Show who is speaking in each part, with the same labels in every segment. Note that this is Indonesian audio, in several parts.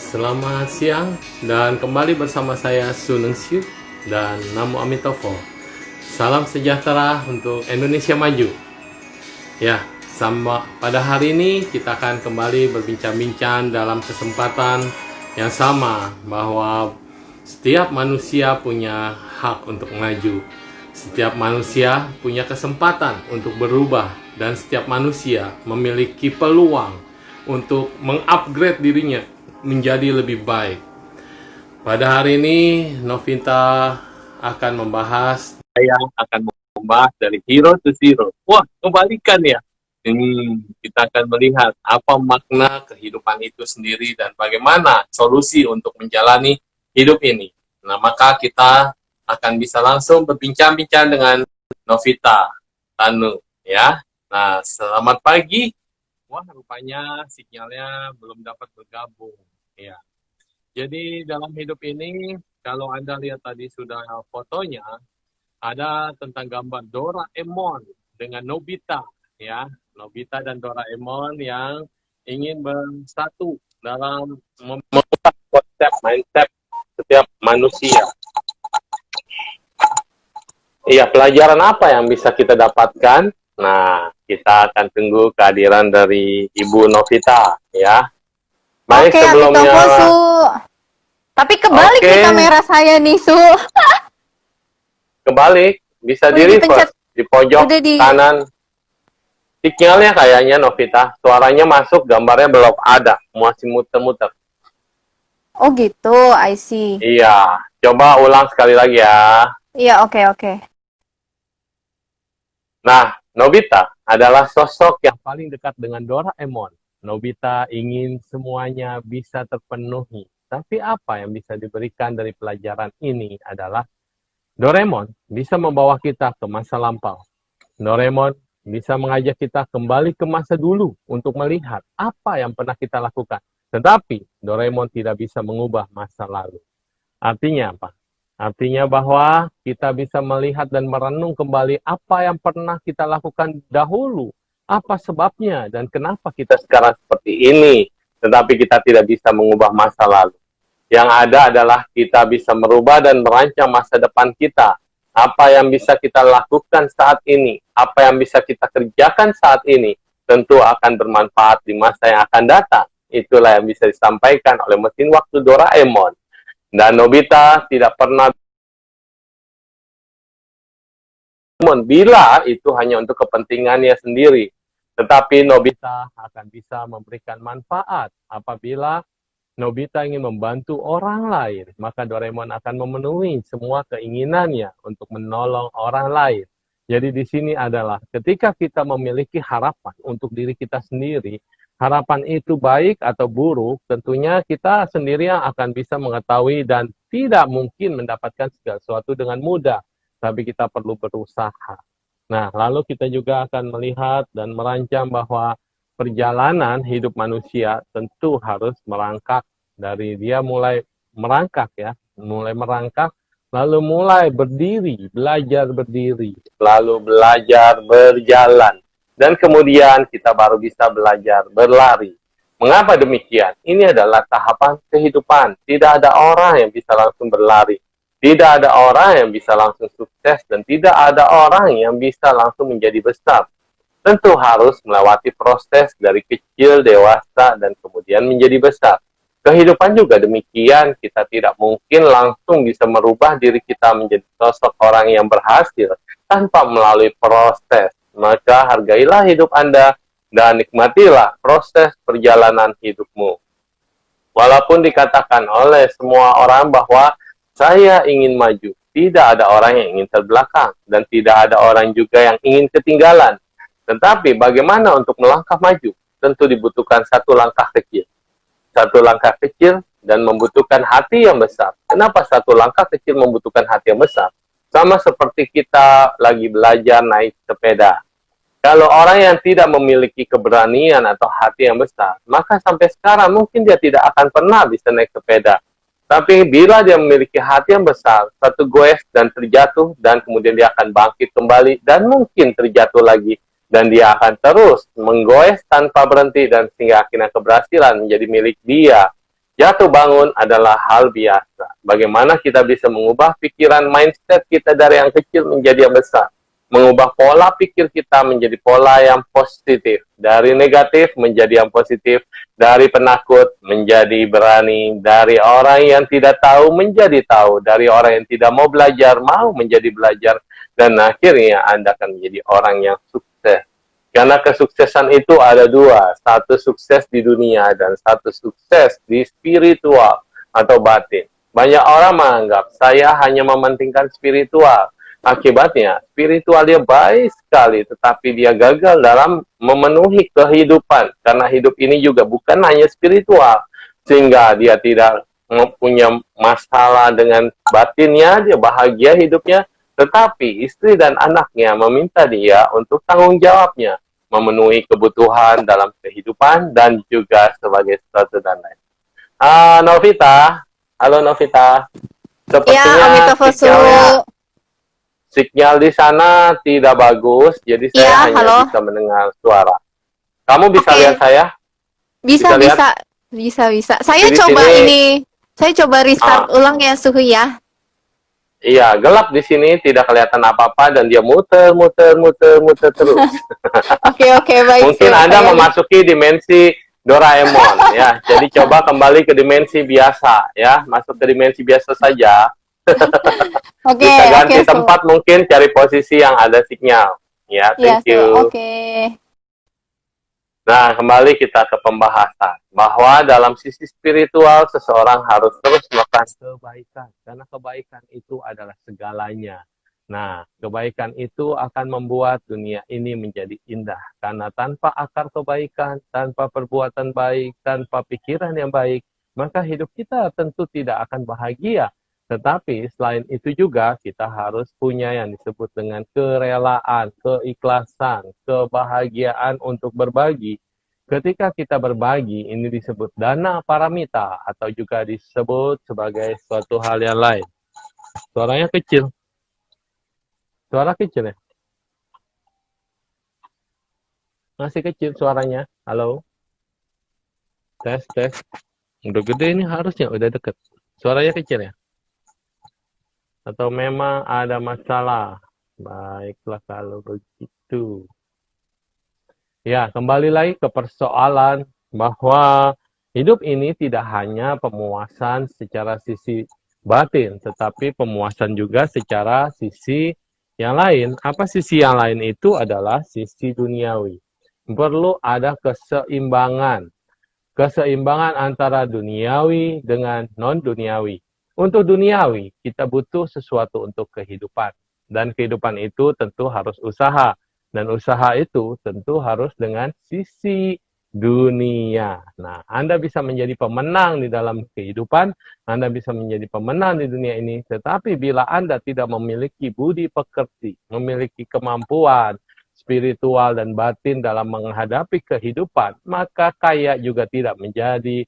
Speaker 1: Selamat siang dan kembali bersama saya Suneng Siu dan Namo Amitofo. Salam sejahtera untuk Indonesia Maju. Ya, pada hari ini kita akan kembali berbincang-bincang dalam kesempatan yang sama bahwa setiap manusia punya hak untuk maju. Setiap manusia punya kesempatan untuk berubah dan setiap manusia memiliki peluang untuk mengupgrade dirinya menjadi lebih baik. Pada hari ini Novita akan membahas dari hero to zero. Wah, kebalikan ya. Kita akan melihat apa makna kehidupan itu sendiri dan bagaimana solusi untuk menjalani hidup ini. Nah, maka kita akan bisa langsung berbincang-bincang dengan Novita Tanu ya. Nah, selamat pagi. Wah, rupanya sinyalnya belum dapat bergabung. Ya. Jadi dalam hidup ini, kalau Anda lihat tadi sudah fotonya, ada tentang gambar Doraemon dengan Nobita, ya. Nobita dan Doraemon yang ingin bersatu dalam mengubah konsep mindset setiap manusia. Iya, pelajaran apa yang bisa kita dapatkan? Nah, kita akan tunggu kehadiran dari Ibu Novita, ya. Baik,
Speaker 2: Oke,
Speaker 1: sebelumnya.
Speaker 2: Amitofo, Su. Tapi kebalik
Speaker 1: Oke.
Speaker 2: nih kamera saya nih, Su.
Speaker 1: Kebalik, bisa
Speaker 2: Udah
Speaker 1: di
Speaker 2: dipencet.
Speaker 1: reverse, di pojok
Speaker 2: Udah di...
Speaker 1: kanan. Sinyalnya kayaknya Novita, suaranya masuk, gambarnya belum ada, masih muter-muter.
Speaker 2: Oh gitu, I see.
Speaker 1: Iya, coba ulang sekali lagi ya.
Speaker 2: Iya, oke.
Speaker 1: Nah, Nobita adalah sosok yang paling dekat dengan Doraemon. Nobita ingin semuanya bisa terpenuhi. Tapi apa yang bisa diberikan dari pelajaran ini adalah Doraemon bisa membawa kita ke masa lampau. Doraemon bisa mengajak kita kembali ke masa dulu untuk melihat apa yang pernah kita lakukan. Tetapi Doraemon tidak bisa mengubah masa lalu. Artinya apa? Artinya bahwa kita bisa melihat dan merenung kembali apa yang pernah kita lakukan dahulu. Apa sebabnya dan kenapa kita sekarang seperti ini. Tetapi kita tidak bisa mengubah masa lalu. Yang ada adalah kita bisa merubah dan merancang masa depan kita. Apa yang bisa kita lakukan saat ini, apa yang bisa kita kerjakan saat ini, tentu akan bermanfaat di masa yang akan datang. Itulah yang bisa disampaikan oleh mesin waktu Doraemon. Dan Nobita tidak pernah bila itu hanya untuk kepentingannya sendiri. Tetapi Nobita akan bisa memberikan manfaat apabila Nobita ingin membantu orang lain, maka Doraemon akan memenuhi semua keinginannya untuk menolong orang lain. Jadi di sini adalah ketika kita memiliki harapan untuk diri kita sendiri, harapan itu baik atau buruk, tentunya kita sendiri yang akan bisa mengetahui dan tidak mungkin mendapatkan segala sesuatu dengan mudah, tapi kita perlu berusaha. Nah, lalu kita juga akan melihat dan merancang bahwa perjalanan hidup manusia tentu harus merangkak dari dia mulai merangkak ya, lalu mulai berdiri, belajar berdiri, lalu belajar berjalan. Dan kemudian kita baru bisa belajar berlari. Mengapa demikian? Ini adalah tahapan kehidupan. Tidak ada orang yang bisa langsung berlari. Tidak ada orang yang bisa langsung sukses. Dan tidak ada orang yang bisa langsung menjadi besar. Tentu harus melewati proses dari kecil, dewasa, dan kemudian menjadi besar. Kehidupan juga demikian. Kita tidak mungkin langsung bisa merubah diri kita menjadi sosok orang yang berhasil tanpa melalui proses. Maka hargailah hidup Anda dan nikmatilah proses perjalanan hidupmu. Walaupun dikatakan oleh semua orang bahwa saya ingin maju, tidak ada orang yang ingin terbelakang dan tidak ada orang juga yang ingin ketinggalan. Tetapi bagaimana untuk melangkah maju? Tentu dibutuhkan satu langkah kecil. Satu langkah kecil dan membutuhkan hati yang besar. Kenapa satu langkah kecil membutuhkan hati yang besar? Sama seperti kita lagi belajar naik sepeda. Kalau orang yang tidak memiliki keberanian atau hati yang besar, maka sampai sekarang mungkin dia tidak akan pernah bisa naik sepeda. Tapi bila dia memiliki hati yang besar, satu goes dan terjatuh, dan kemudian dia akan bangkit kembali, dan mungkin terjatuh lagi. Dan dia akan terus menggoes tanpa berhenti, dan sehingga akhirnya keberhasilan menjadi milik dia. Jatuh bangun adalah hal biasa. Bagaimana kita bisa mengubah pikiran mindset kita dari yang kecil menjadi yang besar. Mengubah pola pikir kita menjadi pola yang positif. Dari negatif menjadi yang positif. Dari penakut menjadi berani. Dari orang yang tidak tahu menjadi tahu. Dari orang yang tidak mau belajar, mau menjadi belajar. Dan akhirnya Anda akan menjadi orang yang sukses. Karena kesuksesan itu ada dua, satu sukses di dunia dan satu sukses di spiritual atau batin. Banyak orang menganggap saya hanya mementingkan spiritual. Akibatnya, spiritual dia baik sekali, tetapi dia gagal dalam memenuhi kehidupan. Karena hidup ini juga bukan hanya spiritual, sehingga dia tidak mempunyai masalah dengan batinnya, dia bahagia hidupnya, tetapi istri dan anaknya meminta dia untuk tanggung jawabnya, memenuhi kebutuhan dalam kehidupan dan juga sebagai sesuatu dan lain. Novita, halo Novita.
Speaker 2: Ya,
Speaker 1: Sepertinya
Speaker 2: Amitofosu.
Speaker 1: sinyal di sana tidak bagus, jadi saya
Speaker 2: Ya,
Speaker 1: hanya
Speaker 2: halo.
Speaker 1: bisa mendengar suara. Kamu bisa
Speaker 2: Oke.
Speaker 1: lihat saya?
Speaker 2: Bisa,
Speaker 1: Bisa
Speaker 2: bisa. Saya
Speaker 1: Jadi
Speaker 2: coba
Speaker 1: sini-
Speaker 2: saya coba restart ulang ya, Suhu ya.
Speaker 1: Iya, gelap di sini, tidak kelihatan apa-apa dan dia muter terus.
Speaker 2: Oke, baik.
Speaker 1: Mungkin
Speaker 2: Su.
Speaker 1: Anda
Speaker 2: Saya-
Speaker 1: memasuki dimensi Doraemon ya. Jadi coba kembali ke dimensi biasa ya, masuk ke dimensi biasa saja.
Speaker 2: Oke,
Speaker 1: Bisa ganti
Speaker 2: Su.
Speaker 1: tempat mungkin, cari posisi yang ada sinyal. Ya,
Speaker 2: Iya,
Speaker 1: thank
Speaker 2: Su.
Speaker 1: you.
Speaker 2: Oke.
Speaker 1: Nah, kembali kita ke pembahasan bahwa dalam sisi spiritual seseorang harus terus melakukan kebaikan karena kebaikan itu adalah segalanya. Nah, kebaikan itu akan membuat dunia ini menjadi indah karena tanpa akar kebaikan, tanpa perbuatan baik, tanpa pikiran yang baik, maka hidup kita tentu tidak akan bahagia. Tetapi selain itu juga kita harus punya yang disebut dengan kerelaan, keikhlasan, kebahagiaan untuk berbagi. Ketika kita berbagi, ini disebut dana paramita atau juga disebut sebagai suatu hal yang lain. Suaranya kecil. Suara kecil ya? Masih kecil suaranya. Halo? Tes. Udah gede ini harusnya, udah deket. Suaranya kecil ya? Atau memang ada masalah? Baiklah kalau begitu. Ya, kembali lagi ke persoalan bahwa hidup ini tidak hanya pemuasan secara sisi batin, tetapi pemuasan juga secara sisi yang lain. Apa sisi yang lain itu adalah sisi duniawi. Perlu ada keseimbangan. Keseimbangan antara duniawi dengan non-duniawi. Untuk duniawi, kita butuh sesuatu untuk kehidupan. Dan kehidupan itu tentu harus usaha. Dan usaha itu tentu harus dengan sisi dunia. Nah, Anda bisa menjadi pemenang di dalam kehidupan, Anda bisa menjadi pemenang di dunia ini, tetapi bila Anda tidak memiliki budi pekerti, memiliki kemampuan spiritual dan batin dalam menghadapi kehidupan, maka kaya juga tidak menjadi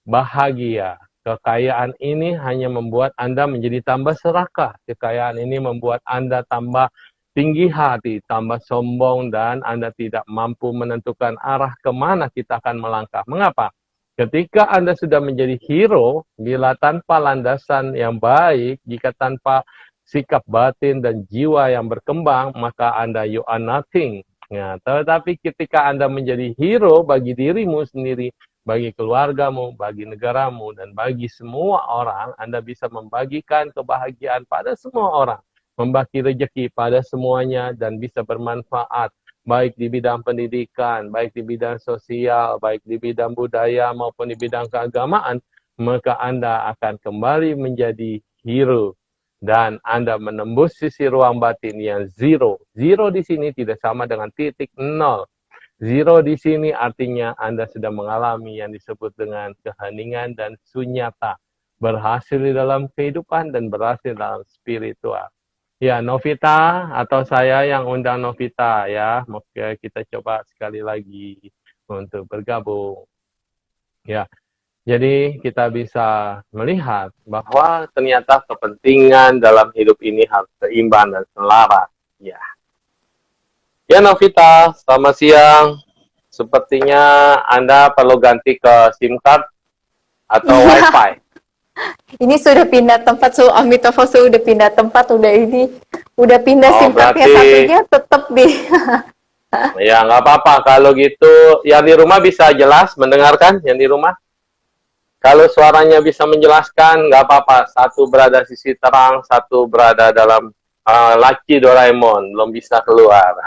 Speaker 1: bahagia. Kekayaan ini hanya membuat Anda menjadi tambah serakah. Kekayaan ini membuat Anda tambah tinggi hati, tambah sombong, dan Anda tidak mampu menentukan arah kemana kita akan melangkah. Mengapa? Ketika Anda sudah menjadi hero, bila tanpa landasan yang baik, jika tanpa sikap batin dan jiwa yang berkembang, maka Anda you are nothing. Ya, tetapi ketika Anda menjadi hero bagi dirimu sendiri, bagi keluargamu, bagi negaramu, dan bagi semua orang, Anda bisa membagikan kebahagiaan pada semua orang, membagi rezeki pada semuanya, dan bisa bermanfaat, baik di bidang pendidikan, baik di bidang sosial, baik di bidang budaya, maupun di bidang keagamaan, maka Anda akan kembali menjadi hero. Dan Anda menembus sisi ruang batin yang zero. Zero di sini tidak sama dengan titik nol. Zero di sini artinya Anda sudah mengalami yang disebut dengan keheningan dan sunyata. Berhasil di dalam kehidupan dan berhasil dalam spiritual. Ya, Novita atau saya yang undang Novita ya. Oke, kita coba sekali lagi untuk bergabung. Ya, jadi kita bisa melihat bahwa ternyata kepentingan dalam hidup ini harus seimbang dan selaras. Ya. Ya Novita, selamat siang. Sepertinya Anda perlu ganti ke SIM card. atau
Speaker 2: Iya.
Speaker 1: wifi?
Speaker 2: Ini sudah pindah tempat, Su. Amitofo Su udah pindah tempat, udah pindah
Speaker 1: Oh,
Speaker 2: SIM cardnya
Speaker 1: berarti
Speaker 2: satunya tetap di.
Speaker 1: ya nggak apa-apa. Kalau gitu, yang di rumah bisa jelas mendengarkan yang di rumah. Kalau suaranya bisa menjelaskan, nggak apa-apa. Satu berada sisi terang, satu berada dalam laci Doraemon, belum bisa keluar.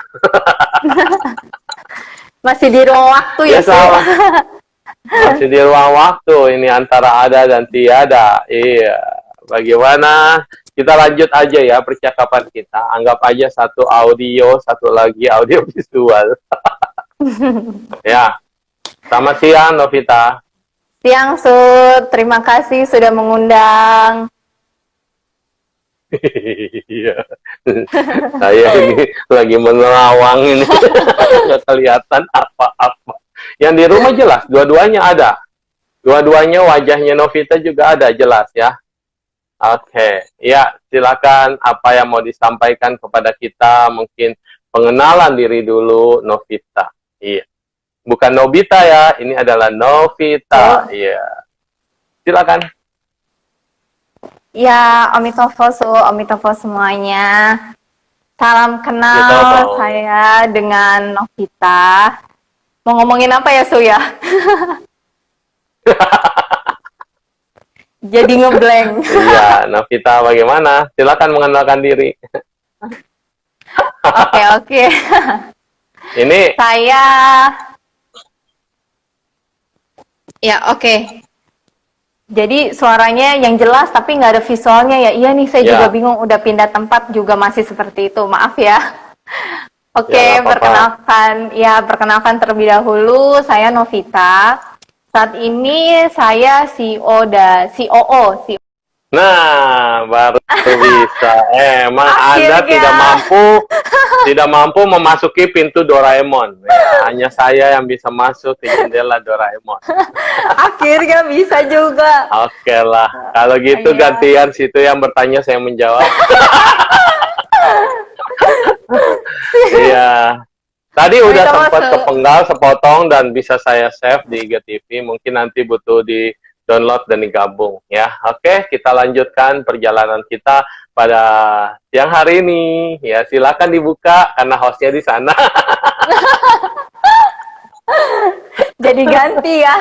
Speaker 2: Masih di ruang waktu ya,
Speaker 1: Ya
Speaker 2: Su.
Speaker 1: sama. Masih di ruang waktu, ini antara ada dan tiada. Iya. Bagaimana? Kita lanjut aja ya percakapan kita. Anggap aja satu audio, satu lagi audio visual. Ya. Selamat siang, Novita.
Speaker 2: Siang, Su. Terima kasih sudah mengundang.
Speaker 1: Iya. Saya ini lagi menerawang ini. Nggak kelihatan apa-apa. Yang di rumah jelas, dua-duanya ada. Dua-duanya wajahnya Novita juga ada, jelas ya. Oke, ya silakan apa yang mau disampaikan kepada kita, mungkin pengenalan diri dulu Novita. Iya, bukan Nobita ya, ini adalah Novita. Iya, silakan.
Speaker 2: Ya, Amitofo Su, Amitofo semuanya. Salam kenal,
Speaker 1: Amitofo.
Speaker 2: saya dengan Novita. Mau ngomongin apa ya, Su ya? Jadi ngeblank.
Speaker 1: Iya, Novita bagaimana? Silakan mengenalkan diri.
Speaker 2: Oke.
Speaker 1: Ini
Speaker 2: Saya ya oke. Jadi suaranya yang jelas tapi nggak ada visualnya ya. Iya nih, saya
Speaker 1: Ya.
Speaker 2: juga bingung. Udah pindah tempat juga masih seperti itu. Maaf ya. Oke,
Speaker 1: Ya, nggak apa-apa.
Speaker 2: perkenalkan terlebih dahulu. Saya Novita. Saat ini saya COO.
Speaker 1: Nah, baru bisa. Emang
Speaker 2: Akhirnya.
Speaker 1: Anda tidak mampu memasuki pintu Doraemon. Ya, hanya saya yang bisa masuk ke jendela Doraemon.
Speaker 2: Akhirnya bisa juga.
Speaker 1: Oke lah, kalau gitu
Speaker 2: Iya.
Speaker 1: gantian situ yang bertanya saya menjawab. Iya. Tadi udah
Speaker 2: Kita
Speaker 1: sempat
Speaker 2: masuk.
Speaker 1: kepenggal sepotong dan bisa saya save di IGTV. Mungkin nanti butuh di download dan digabung ya. Oke, kita lanjutkan perjalanan kita pada siang hari ini. Ya, silakan dibuka karena hostnya di sana.
Speaker 2: Jadi ganti ya.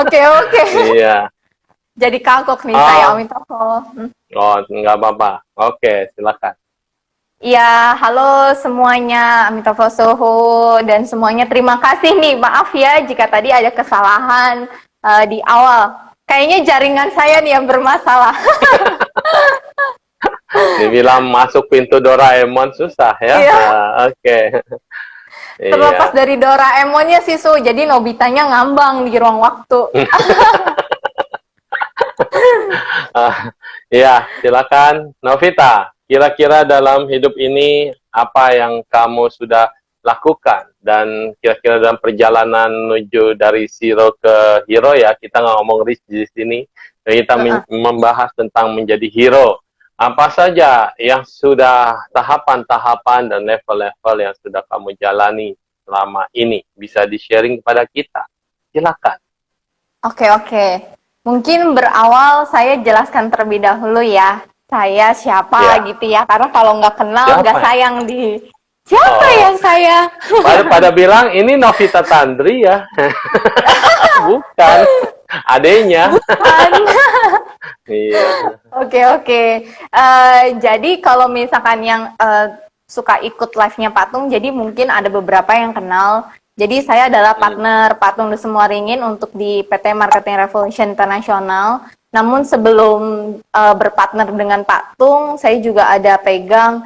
Speaker 2: Oke.
Speaker 1: Iya.
Speaker 2: Jadi kagok nih
Speaker 1: Oh.
Speaker 2: saya, Amitofo.
Speaker 1: Oh, nggak apa-apa. Oke, silakan.
Speaker 2: Ya, halo semuanya, Amitofo Suhu, dan semuanya terima kasih nih, maaf ya jika tadi ada kesalahan di awal. Kayaknya jaringan saya nih yang bermasalah.
Speaker 1: Dibilang masuk pintu Doraemon susah ya.
Speaker 2: Iya.
Speaker 1: Nah, oke.
Speaker 2: Terlepas dari Doraemonnya sih, Su, jadi Nobitanya ngambang di ruang waktu.
Speaker 1: Ya, silakan Novita. Kira-kira dalam hidup ini apa yang kamu sudah lakukan dan kira-kira dalam perjalanan menuju dari zero ke hero ya, kita nggak ngomong reach di sini, kita membahas tentang menjadi hero. Apa saja yang sudah tahapan-tahapan dan level-level yang sudah kamu jalani selama ini bisa di-sharing kepada kita? Silakan.
Speaker 2: Oke. Mungkin berawal saya jelaskan terlebih dahulu ya. Saya siapa gitu ya. Karena kalau nggak kenal nggak sayang di siapa yang saya.
Speaker 1: Pada bilang ini Novita Tandri ya. Bukan. Adenya.
Speaker 2: Bukan.
Speaker 1: Iya.
Speaker 2: Oke. Jadi kalau misalkan yang suka ikut live-nya Patung, jadi mungkin ada beberapa yang kenal. Jadi saya adalah partner Patung Semua Ringin untuk di PT Marketing Revolution International. Namun sebelum berpartner dengan Patung, saya juga ada pegang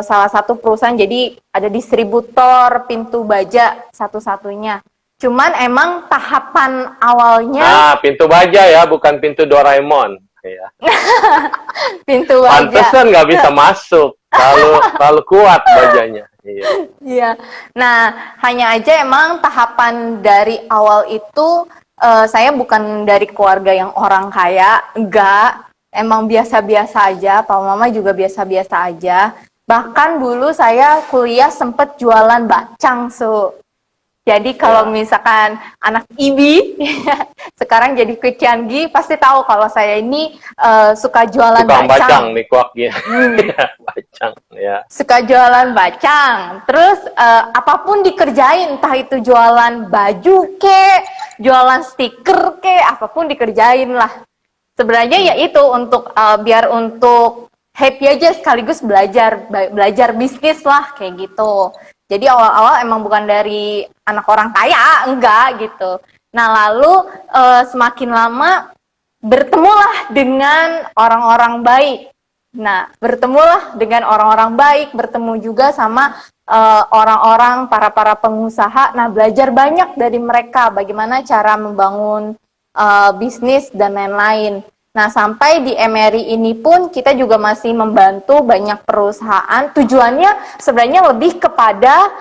Speaker 2: salah satu perusahaan, jadi ada distributor pintu baja satu-satunya. Cuman emang tahapan awalnya...
Speaker 1: pintu baja ya, bukan pintu Doraemon. Ya.
Speaker 2: Pintu baja.
Speaker 1: Pantesan nggak bisa masuk, terlalu kuat bajanya.
Speaker 2: Iya. Nah, hanya aja emang tahapan dari awal itu saya bukan dari keluarga yang orang kaya, enggak. Emang biasa-biasa aja, Papa Mama juga biasa-biasa aja. Bahkan dulu saya kuliah sempet jualan bacang, Su. Jadi kalau misalkan anak IBI sekarang jadi Quick Tiangi pasti tahu kalau saya ini suka jualan
Speaker 1: Tukang bacang
Speaker 2: bacang.
Speaker 1: nih kuaknya. Bacang ya.
Speaker 2: Suka jualan bacang. Terus apapun dikerjain, entah itu jualan baju kek, jualan stiker kek, apapun dikerjain lah. Sebenarnya ya itu untuk biar untuk happy aja sekaligus belajar bisnis lah kayak gitu. Jadi awal-awal emang bukan dari anak orang kaya, enggak gitu. Nah lalu semakin lama bertemulah dengan orang-orang baik. Nah bertemulah dengan orang-orang baik, bertemu juga sama orang-orang para pengusaha. Nah belajar banyak dari mereka bagaimana cara membangun bisnis dan lain-lain. Nah, sampai di Emery ini pun kita juga masih membantu banyak perusahaan. Tujuannya sebenarnya lebih kepada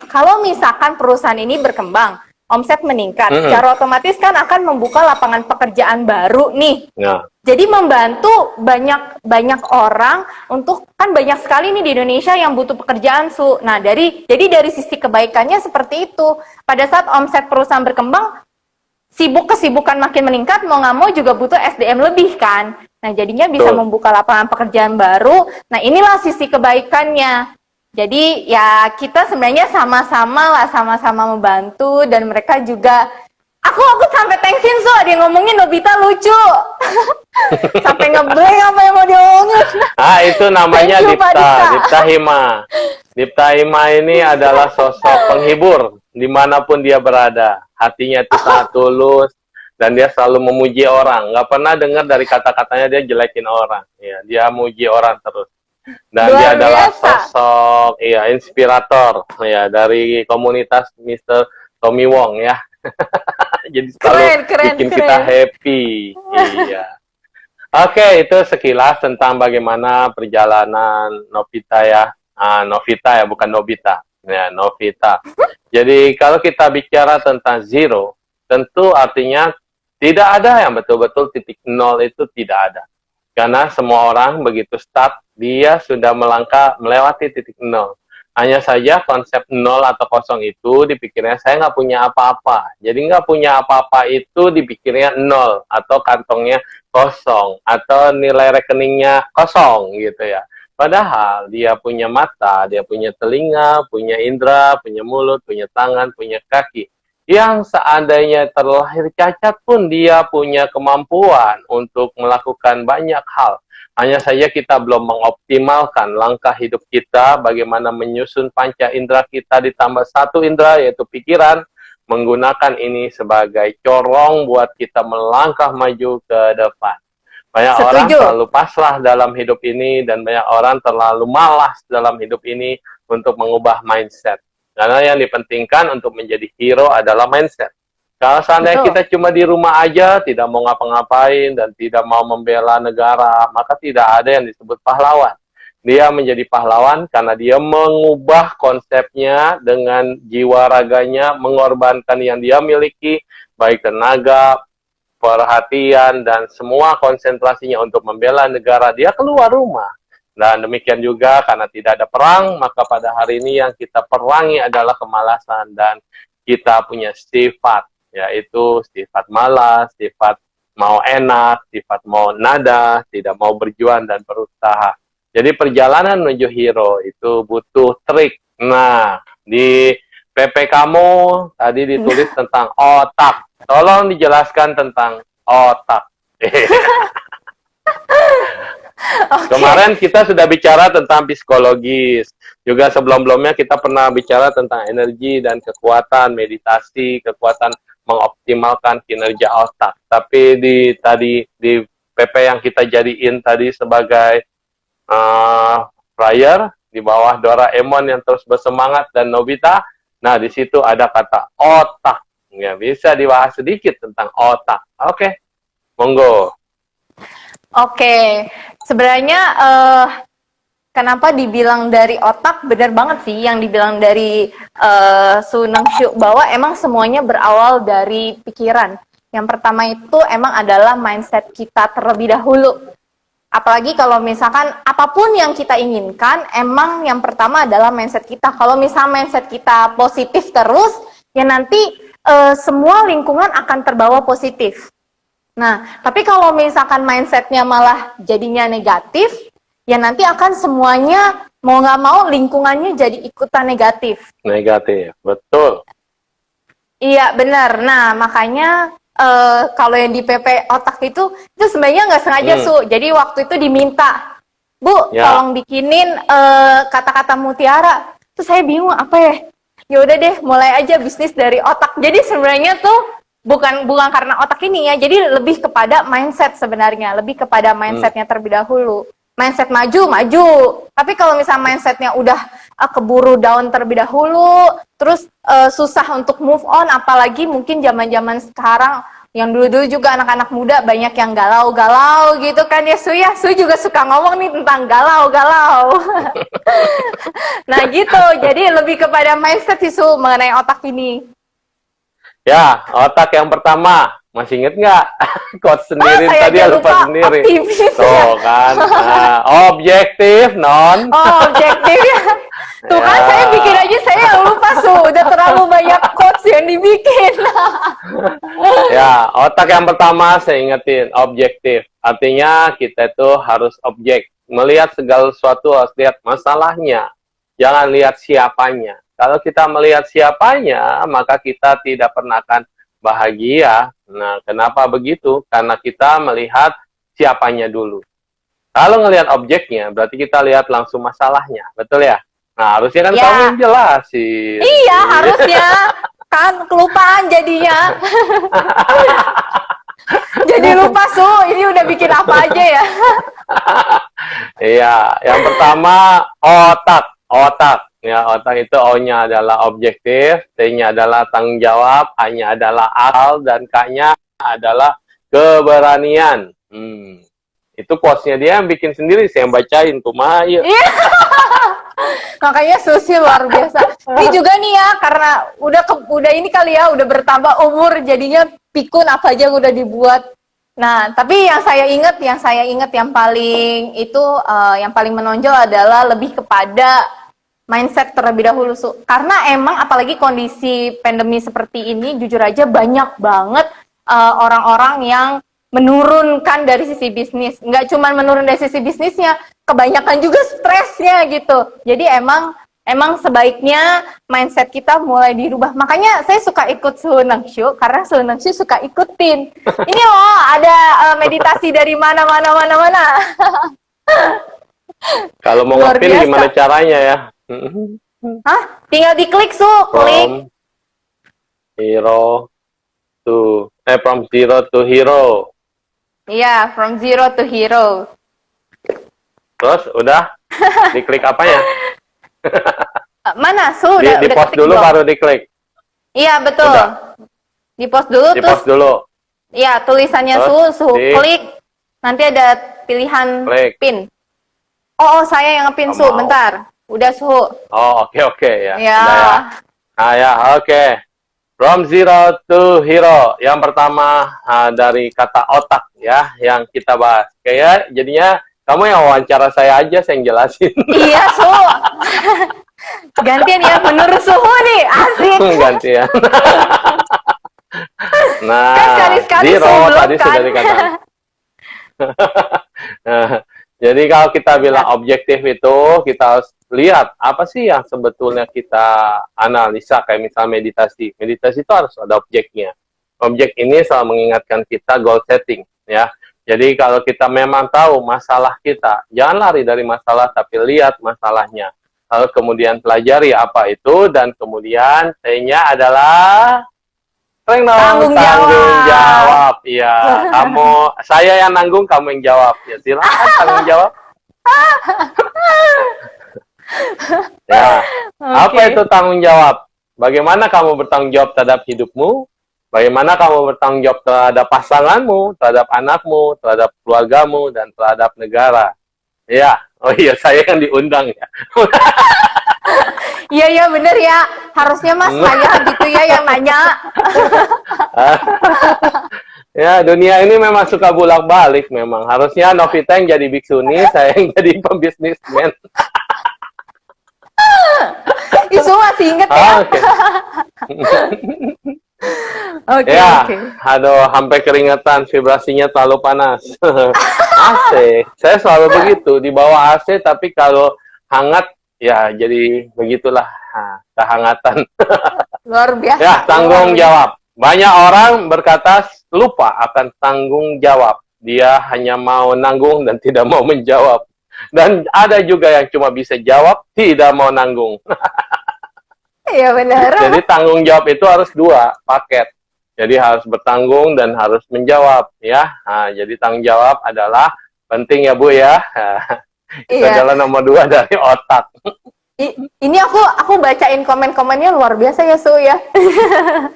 Speaker 2: kalau misalkan perusahaan ini berkembang, omset meningkat, secara otomatis kan akan membuka lapangan pekerjaan baru nih.
Speaker 1: Ya.
Speaker 2: Jadi membantu banyak orang untuk, kan banyak sekali nih di Indonesia yang butuh pekerjaan, Su. Nah, jadi dari sisi kebaikannya seperti itu. Pada saat omset perusahaan berkembang, kesibukan makin meningkat, mau nggak mau juga butuh SDM lebih kan. Nah jadinya bisa membuka lapangan pekerjaan baru. Nah inilah sisi kebaikannya. Jadi ya kita sebenarnya sama-sama membantu, dan mereka juga. Aku sampai tensin so, dia ngomongin Nobita lucu. Sampai ngeblank apa yang mau diomongin.
Speaker 1: Itu namanya Dipta Hima. Dipta Hima ini adalah sosok penghibur dimanapun dia berada. Hatinya itu sangat tulus, dan dia selalu memuji orang. Nggak pernah dengar dari kata-katanya dia jelekin orang. Ya, dia muji orang terus. Dan dia adalah sosok inspirator ya dari komunitas Mr. Tommy Wong ya. Jadi selalu bikin kita happy. Iya. Oke, itu sekilas tentang bagaimana perjalanan Novita ya. Novita ya, bukan Nobita. Ya, Novita. Jadi kalau kita bicara tentang zero, tentu artinya tidak ada yang betul-betul titik nol, itu tidak ada. Karena semua orang begitu start, dia sudah melewati titik nol. Hanya saja konsep nol atau kosong itu dipikirnya saya nggak punya apa-apa. Jadi nggak punya apa-apa itu dipikirnya nol, atau kantongnya kosong, atau nilai rekeningnya kosong gitu ya. Padahal dia punya mata, dia punya telinga, punya indera, punya mulut, punya tangan, punya kaki. Yang seandainya terlahir cacat pun dia punya kemampuan untuk melakukan banyak hal. Hanya saja kita belum mengoptimalkan langkah hidup kita, bagaimana menyusun panca indera kita ditambah satu indera, yaitu pikiran, menggunakan ini sebagai corong buat kita melangkah maju ke depan. Banyak orang terlalu pasrah dalam hidup ini, dan banyak orang terlalu malas dalam hidup ini untuk mengubah mindset. Karena yang dipentingkan untuk menjadi hero adalah mindset. Kalau seandainya kita cuma di rumah aja, tidak mau ngapa-ngapain, dan tidak mau membela negara, maka tidak ada yang disebut pahlawan. Dia menjadi pahlawan karena dia mengubah konsepnya dengan jiwa raganya, mengorbankan yang dia miliki, baik tenaga, perhatian, dan semua konsentrasinya untuk membela negara. Dia keluar rumah. Dan demikian juga karena tidak ada perang, maka pada hari ini yang kita perangi adalah kemalasan, dan kita punya sifat, yaitu sifat malas, sifat mau enak, sifat mau nada, tidak mau berjuang dan berusaha. Jadi perjalanan menuju hero itu butuh trik. Nah, di PP kamu tadi ditulis tentang otak. Tolong dijelaskan tentang otak. Kemarin kita sudah bicara tentang psikologis. Juga sebelum-sebelumnya kita pernah bicara tentang energi dan kekuatan, meditasi, kekuatan mengoptimalkan kinerja otak. Tapi di PP yang kita jadiin tadi sebagai flyer di bawah Doraemon yang terus bersemangat dan Nobita, nah di situ ada kata otak. Ya, bisa dibahas sedikit tentang otak. Oke, monggo.
Speaker 2: Oke, sebenarnya kenapa dibilang dari otak, benar banget sih yang dibilang dari Su Nangshu, bahwa emang semuanya berawal dari pikiran. Yang pertama itu emang adalah mindset kita terlebih dahulu. apalagi kalau misalkan apapun yang kita inginkan, emang yang pertama adalah mindset kita. Kalau misalnya mindset kita positif terus, ya nanti semua lingkungan akan terbawa positif. Nah, tapi kalau misalkan mindsetnya malah jadinya negatif, ya nanti akan semuanya mau nggak mau lingkungannya jadi ikutan negatif.
Speaker 1: Negatif, betul.
Speaker 2: Iya, benar. Nah, makanya kalau yang di PP otak itu sebenarnya nggak sengaja, Su. Jadi waktu itu diminta, Bu,
Speaker 1: Ya.
Speaker 2: tolong bikinin kata-kata mutiara. Terus saya bingung apa ya? Ya udah deh, mulai aja bisnis dari otak. Jadi sebenarnya tuh bukan karena otak ini ya. Jadi lebih kepada mindset sebenarnya, lebih kepada mindsetnya terlebih dahulu. Mindset maju. Tapi kalau misalnya mindsetnya udah keburu down terlebih dahulu, terus susah untuk move on, apalagi mungkin zaman-zaman sekarang, yang dulu-dulu juga anak-anak muda banyak yang galau-galau gitu kan ya, Su ya. Su juga suka ngomong nih tentang galau-galau. Nah gitu, jadi lebih kepada mindset sih, Su, mengenai otak ini.
Speaker 1: Ya, otak yang pertama. Masih inget nggak? Quote sendiri
Speaker 2: saya
Speaker 1: tadi, lupa sendiri.
Speaker 2: Optimis,
Speaker 1: Tuh kan. Nah, objektif, non.
Speaker 2: Oh, objektif ya. Tuh kan, saya bikin aja saya lupa, Su. Udah terlalu banyak quotes yang dibikin.
Speaker 1: Ya, otak yang pertama saya ingetin, objektif. Artinya kita itu harus objek. Melihat segala sesuatu harus lihat masalahnya. Jangan lihat siapanya. Kalau kita melihat siapanya, maka kita tidak pernah akan bahagia. Nah, kenapa begitu? Karena kita melihat siapanya dulu. Kalau ngelihat objeknya, berarti kita lihat langsung masalahnya. Betul ya? Nah, harusnya kan
Speaker 2: Ya.
Speaker 1: kamu yang jelasin.
Speaker 2: Iya, harusnya. Kan kelupaan jadinya. Jadi lupa, Su. Ini udah bikin apa aja ya?
Speaker 1: Iya, yang pertama otak. Ya, otak itu O-nya adalah objektif, T-nya adalah tanggung jawab, A-nya adalah akal, dan K-nya adalah keberanian. Itu quotes-nya dia yang bikin sendiri, saya yang bacain, kumaha ieu.
Speaker 2: Iya. Makanya Susi luar biasa. Ini juga nih ya, karena udah ini kali ya, udah bertambah umur, jadinya pikun apa aja udah dibuat. Nah, tapi yang saya ingat yang paling itu yang paling menonjol adalah lebih kepada mindset terlebih dahulu, Su. Karena emang apalagi kondisi pandemi seperti ini, jujur aja banyak banget orang-orang yang menurunkan dari sisi bisnis. Nggak cuma menurun dari sisi bisnisnya, kebanyakan juga stresnya gitu. Jadi emang sebaiknya mindset kita mulai dirubah. Makanya saya suka ikut Suhu Nengshu, karena Suhu Nengshu suka ikutin. Ini loh, ada meditasi dari mana.
Speaker 1: Kalau mau
Speaker 2: Luar
Speaker 1: ngepin
Speaker 2: biasa.
Speaker 1: gimana caranya ya?
Speaker 2: Hah? Tinggal diklik, Su. Klik.
Speaker 1: From zero to hero.
Speaker 2: Iya, from zero to hero.
Speaker 1: Terus udah diklik apanya?
Speaker 2: Mana, Su?
Speaker 1: Di
Speaker 2: Udah
Speaker 1: post
Speaker 2: ketik
Speaker 1: dulu
Speaker 2: belum?
Speaker 1: baru diklik.
Speaker 2: Iya, betul.
Speaker 1: Udah.
Speaker 2: Di post dulu,
Speaker 1: Di
Speaker 2: terus
Speaker 1: post dulu.
Speaker 2: iya, tulisannya
Speaker 1: Terus
Speaker 2: Su klik. Nanti ada pilihan
Speaker 1: Klik.
Speaker 2: pin. Oh, saya yang ngepin, Su.
Speaker 1: Mau.
Speaker 2: Bentar. Udah, Su.
Speaker 1: Oh, oke ya.
Speaker 2: Ya.
Speaker 1: Udah ya. Nah, ya, oke. From zero to hero. Yang pertama dari kata otak ya, yang kita bahas. Kayak jadinya kamu yang wawancara saya aja, saya yang jelasin.
Speaker 2: Iya, Su. Gantian ya, menurut Suhu nih. Asik.
Speaker 1: Gantian. Nah,
Speaker 2: Kan sekali-sekali
Speaker 1: zero
Speaker 2: sebelum
Speaker 1: tadi
Speaker 2: kan.
Speaker 1: sudah dikatakan. Nah, jadi kalau kita bilang objektif itu, kita harus lihat apa sih yang sebetulnya kita analisa, kayak misalnya meditasi. Meditasi itu harus ada objeknya. Objek ini selalu mengingatkan kita goal setting, ya. Jadi kalau kita memang tahu masalah kita, jangan lari dari masalah, tapi lihat masalahnya. Lalu kemudian pelajari apa itu, dan kemudian T-nya adalah
Speaker 2: Tanggung
Speaker 1: jawab. Iya, saya yang nanggung, kamu yang jawab. Ya, silakan tanggung jawab. Ya, apa itu tanggung jawab? Bagaimana kamu bertanggung jawab terhadap hidupmu? Bagaimana kamu bertanggung jawab terhadap pasanganmu, terhadap anakmu, terhadap keluargamu, dan terhadap negara? Ya, oh iya, saya yang diundang ya.
Speaker 2: Iya, bener ya. Harusnya Mas saya gitu ya yang nanya.
Speaker 1: Ya, dunia ini memang suka bolak-balik memang. Harusnya Novita yang jadi biksuni, saya yang jadi pembisnismen.
Speaker 2: Isu masih inget ya.
Speaker 1: Oke.
Speaker 2: Oke,
Speaker 1: Ya,
Speaker 2: oke.
Speaker 1: aduh, sampai keringetan, vibrasinya terlalu panas. AC, saya selalu begitu, di bawah AC, tapi kalau hangat, ya jadi begitulah, kehangatan.
Speaker 2: Luar biasa.
Speaker 1: Ya,
Speaker 2: luar
Speaker 1: tanggung
Speaker 2: biasa.
Speaker 1: jawab. Banyak orang berkata lupa akan tanggung jawab. Dia hanya mau nanggung dan tidak mau menjawab. Dan ada juga yang cuma bisa jawab, tidak mau nanggung.
Speaker 2: Iya benar.
Speaker 1: Jadi tanggung jawab itu harus dua paket. Jadi harus bertanggung dan harus menjawab, ya. Nah, jadi tanggung jawab adalah penting ya Bu ya. Itu
Speaker 2: Iya.
Speaker 1: adalah nomor 2 dari otak.
Speaker 2: Ini aku bacain komen-komennya luar biasa ya Su ya.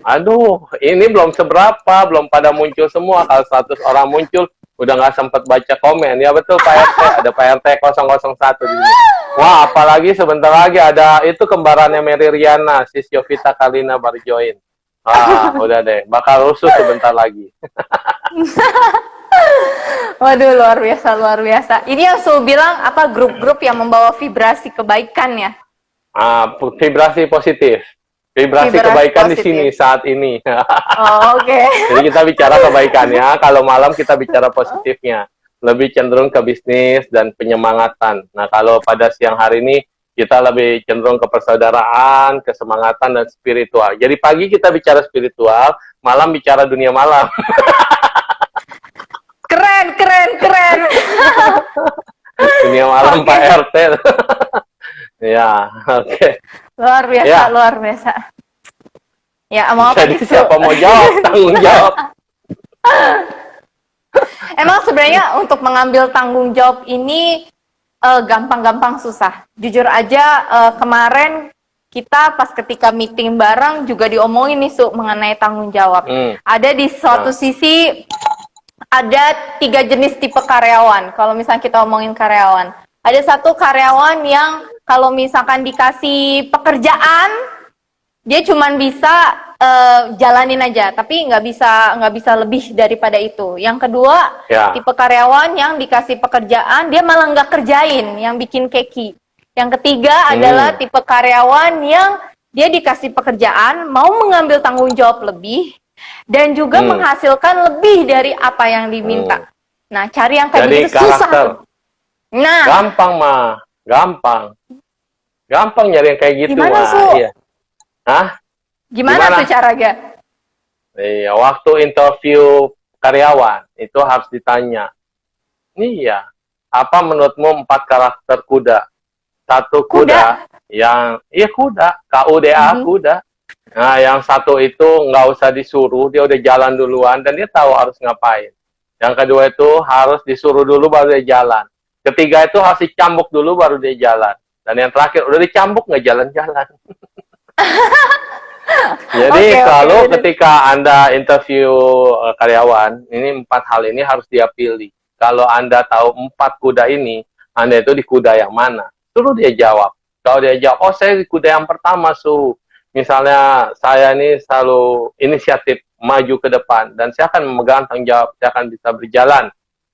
Speaker 1: Aduh, ini belum seberapa, belum pada muncul semua. Kalau 100 orang muncul, udah nggak sempat baca komen. Ya betul Pak RT, ada Pak RT 001 di sini. Wah, apalagi sebentar lagi ada itu kembarannya Mary Riana, Sis Yovita Kalina baru join. Ah, udah deh, bakal rusuh sebentar lagi.
Speaker 2: Waduh, luar biasa, luar biasa. Ini yang Su bilang apa grup-grup yang membawa vibrasi kebaikan ya?
Speaker 1: Vibrasi positif. Vibrasi kebaikan
Speaker 2: positif.
Speaker 1: di sini saat ini.
Speaker 2: Oh, oke.
Speaker 1: Jadi kita bicara kebaikannya, kalau malam kita bicara positifnya. Lebih cenderung ke bisnis dan penyemangatan. Nah, kalau pada siang hari ini kita lebih cenderung ke persaudaraan, kesemangatan, dan spiritual. Jadi pagi kita bicara spiritual, malam bicara dunia malam.
Speaker 2: Keren, keren, keren.
Speaker 1: Dunia malam Pak RT. Ya, oke.
Speaker 2: Luar biasa,
Speaker 1: Ya.
Speaker 2: luar biasa. Ya, mau apa
Speaker 1: Jadi
Speaker 2: nih, Su?
Speaker 1: siapa mau jawab, tanggung jawab.
Speaker 2: Emang sebenarnya untuk mengambil tanggung jawab ini gampang-gampang susah. Jujur aja kemarin kita pas ketika meeting bareng juga diomongin nih Su mengenai tanggung jawab. Ada di suatu sisi ada 3 jenis tipe karyawan. Kalau misalnya kita omongin karyawan, ada satu karyawan yang kalau misalkan dikasih pekerjaan dia cuman bisa jalanin aja, tapi nggak bisa lebih daripada itu. Yang kedua, tipe karyawan yang dikasih pekerjaan dia malah nggak kerjain, yang bikin keki. Yang ketiga adalah tipe karyawan yang dia dikasih pekerjaan mau mengambil tanggung jawab lebih dan juga menghasilkan lebih dari apa yang diminta. Nah, cari yang kayak
Speaker 1: Jadi
Speaker 2: begitu susah. Nah,
Speaker 1: gampang mah, gampang nyari yang kayak gitu
Speaker 2: gimana,
Speaker 1: mah.
Speaker 2: Su?
Speaker 1: Iya. Hah?
Speaker 2: Gimana tuh caranya?
Speaker 1: Iya, waktu interview karyawan itu harus ditanya. Iya, apa menurutmu 4 karakter kuda? Satu kuda yang, kuda, KUDA, kuda. Nah, yang satu itu nggak usah disuruh, dia udah jalan duluan dan dia tahu harus ngapain. Yang kedua itu harus disuruh dulu baru dia jalan. Ketiga itu harus dicambuk dulu baru dia jalan. Dan yang terakhir udah dicambuk nggak jalan-jalan. Jadi ketika Anda interview karyawan, ini 4 hal ini harus dia pilih. Kalau Anda tahu 4 kuda ini, Anda itu di kuda yang mana? Suruh dia jawab. Kalau dia jawab, oh saya di kuda yang pertama, Su. Misalnya saya ini selalu inisiatif maju ke depan dan saya akan memegang tanggung jawab, saya akan bisa berjalan.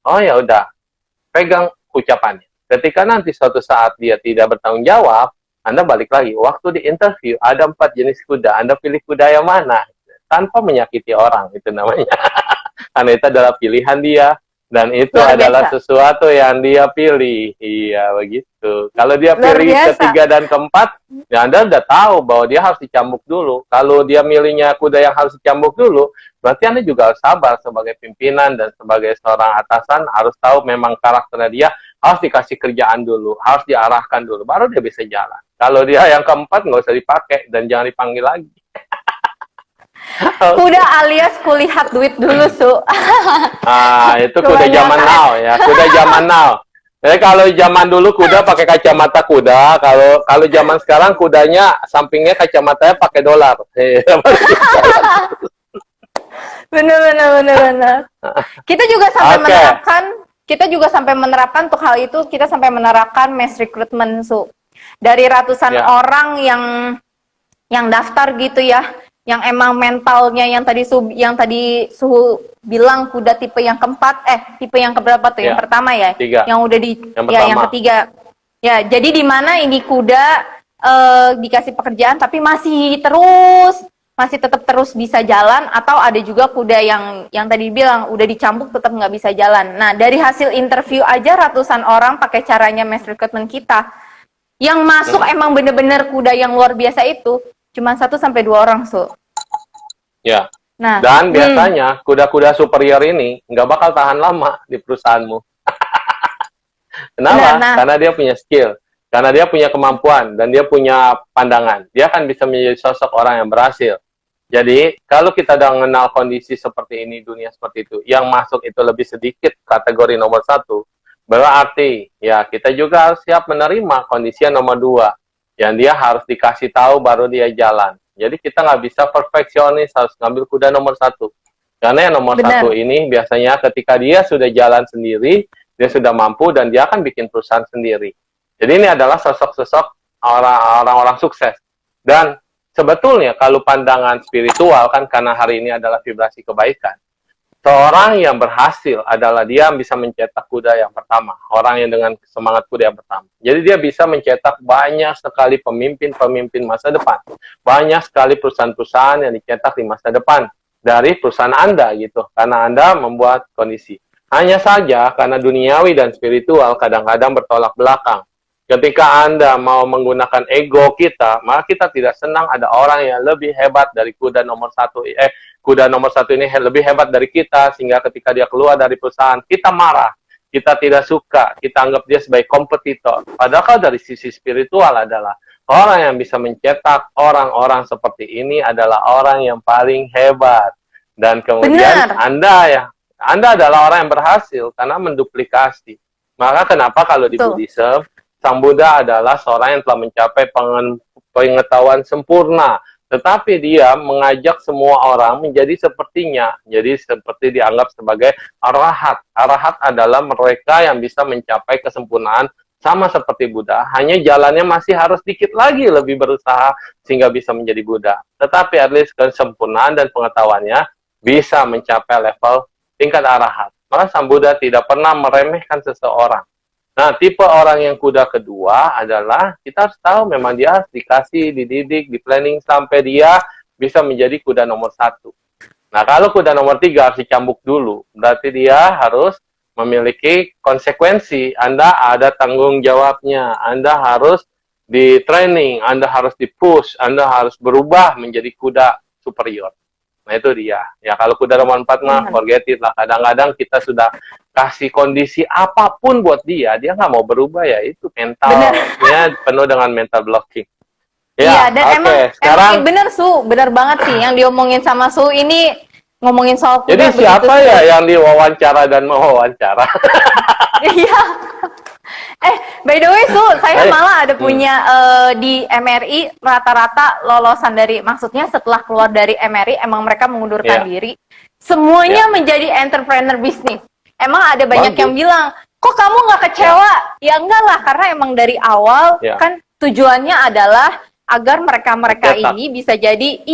Speaker 1: Oh ya udah, pegang ucapannya. Ketika nanti suatu saat dia tidak bertanggung jawab, Anda balik lagi. Waktu di interview ada 4 jenis kuda, Anda pilih kuda yang mana? Tanpa menyakiti orang, itu namanya. Karena itu adalah pilihan dia. Dan itu adalah sesuatu yang dia pilih. Iya, begitu. Kalau dia pilih ketiga dan keempat, ya Anda udah tahu bahwa dia harus dicambuk dulu. Kalau dia milihnya kuda yang harus dicambuk dulu, berarti Anda juga harus sabar sebagai pimpinan dan sebagai seorang atasan, harus tahu memang karakternya dia harus dikasih kerjaan dulu, harus diarahkan dulu, baru dia bisa jalan. Kalau dia yang keempat, nggak usah dipakai dan jangan dipanggil lagi.
Speaker 2: Kuda alias kulihat duit dulu, Su.
Speaker 1: Itu kuda zaman now ya, kuda zaman now. Jadi kalau zaman dulu kuda pakai kacamata kuda, kalau zaman sekarang kudanya sampingnya kacamatanya pakai dolar.
Speaker 2: Bener. Kita juga sampai menerapkan untuk hal itu, kita sampai menerapkan mass recruitment, Su. Dari ratusan orang yang daftar gitu ya. yang emang mentalnya yang tadi Suhu bilang kuda tipe yang keempat, tipe yang keberapa tuh? Yang pertama ya,
Speaker 1: Tiga.
Speaker 2: yang udah yang ketiga. Ya, jadi di mana ini kuda dikasih pekerjaan tapi masih tetap terus bisa jalan, atau ada juga kuda yang tadi bilang udah dicambuk tetap nggak bisa jalan. Nah, dari hasil interview aja ratusan orang pakai caranya mass recruitment kita, yang masuk emang bener-bener kuda yang luar biasa itu cuma 1 sampai 2 orang,
Speaker 1: Ya.
Speaker 2: Nah,
Speaker 1: dan biasanya kuda-kuda superior ini nggak bakal tahan lama di perusahaanmu. Kenapa? Karena dia punya skill, karena dia punya kemampuan, dan dia punya pandangan. Dia akan bisa menjadi sosok orang yang berhasil. Jadi, kalau kita udah mengenal kondisi seperti ini, dunia seperti itu, yang masuk itu lebih sedikit kategori nomor 1, berarti ya kita juga harus siap menerima kondisi yang nomor 2, yang dia harus dikasih tahu baru dia jalan. Jadi kita nggak bisa perfeksionis harus ngambil kuda nomor 1. Karena yang nomor 1 ini biasanya ketika dia sudah jalan sendiri, dia sudah mampu dan dia akan bikin perusahaan sendiri. Jadi ini adalah sosok-sosok orang-orang sukses. Dan sebetulnya kalau pandangan spiritual kan, karena hari ini adalah vibrasi kebaikan, seorang yang berhasil adalah dia bisa mencetak kuda yang pertama, orang yang dengan semangat kuda yang pertama. Jadi dia bisa mencetak banyak sekali pemimpin-pemimpin masa depan, banyak sekali perusahaan-perusahaan yang dicetak di masa depan dari perusahaan Anda gitu, karena Anda membuat kondisi. Hanya saja karena duniawi dan spiritual kadang-kadang bertolak belakang. Ketika Anda mau menggunakan ego kita, maka kita tidak senang ada orang yang lebih hebat dari kuda nomor 1. Kuda nomor 1 ini lebih hebat dari kita, sehingga ketika dia keluar dari perusahaan, kita marah, kita tidak suka, kita anggap dia sebagai kompetitor. Padahal dari sisi spiritual adalah orang yang bisa mencetak orang-orang seperti ini adalah orang yang paling hebat. Dan kemudian Anda adalah orang yang berhasil karena menduplikasi. Maka kenapa kalau di Buddhism, Sang Buddha adalah seorang yang telah mencapai pengetahuan sempurna, tetapi dia mengajak semua orang menjadi sepertinya. Jadi seperti dianggap sebagai arahat. Arahat adalah mereka yang bisa mencapai kesempurnaan sama seperti Buddha, hanya jalannya masih harus dikit lagi lebih berusaha sehingga bisa menjadi Buddha. Tetapi at least kesempurnaan dan pengetahuannya bisa mencapai level tingkat arahat. Maka Sang Buddha tidak pernah meremehkan seseorang. Nah, tipe orang yang kuda kedua adalah kita harus tahu memang dia harus dikasih, dididik, di planning sampai dia bisa menjadi kuda nomor 1. Nah, kalau kuda nomor 3 harus dicambuk dulu, berarti dia harus memiliki konsekuensi. Anda ada tanggung jawabnya, Anda harus di training, Anda harus di push, Anda harus berubah menjadi kuda superior. Nah, itu dia. Ya, kalau kuda nomor 4 mah forget it lah. Kadang-kadang kita sudah kasih kondisi apapun buat dia nggak mau berubah, ya itu mentalnya penuh dengan mental blocking.
Speaker 2: Ya, dan sekarang bener bener banget sih yang diomongin sama ini, ngomongin soal kuda.
Speaker 1: Jadi siapa ya yang diwawancara dan mewawancara?
Speaker 2: Iya. By the way, saya malah ada punya di MRI rata-rata lolosan dari, maksudnya setelah keluar dari MRI emang mereka mengundurkan diri, semuanya menjadi entrepreneur bisnis. Emang ada banyak yang bilang, kok kamu nggak kecewa? Ya enggak lah, karena emang dari awal kan tujuannya adalah agar mereka-mereka ini bisa jadi,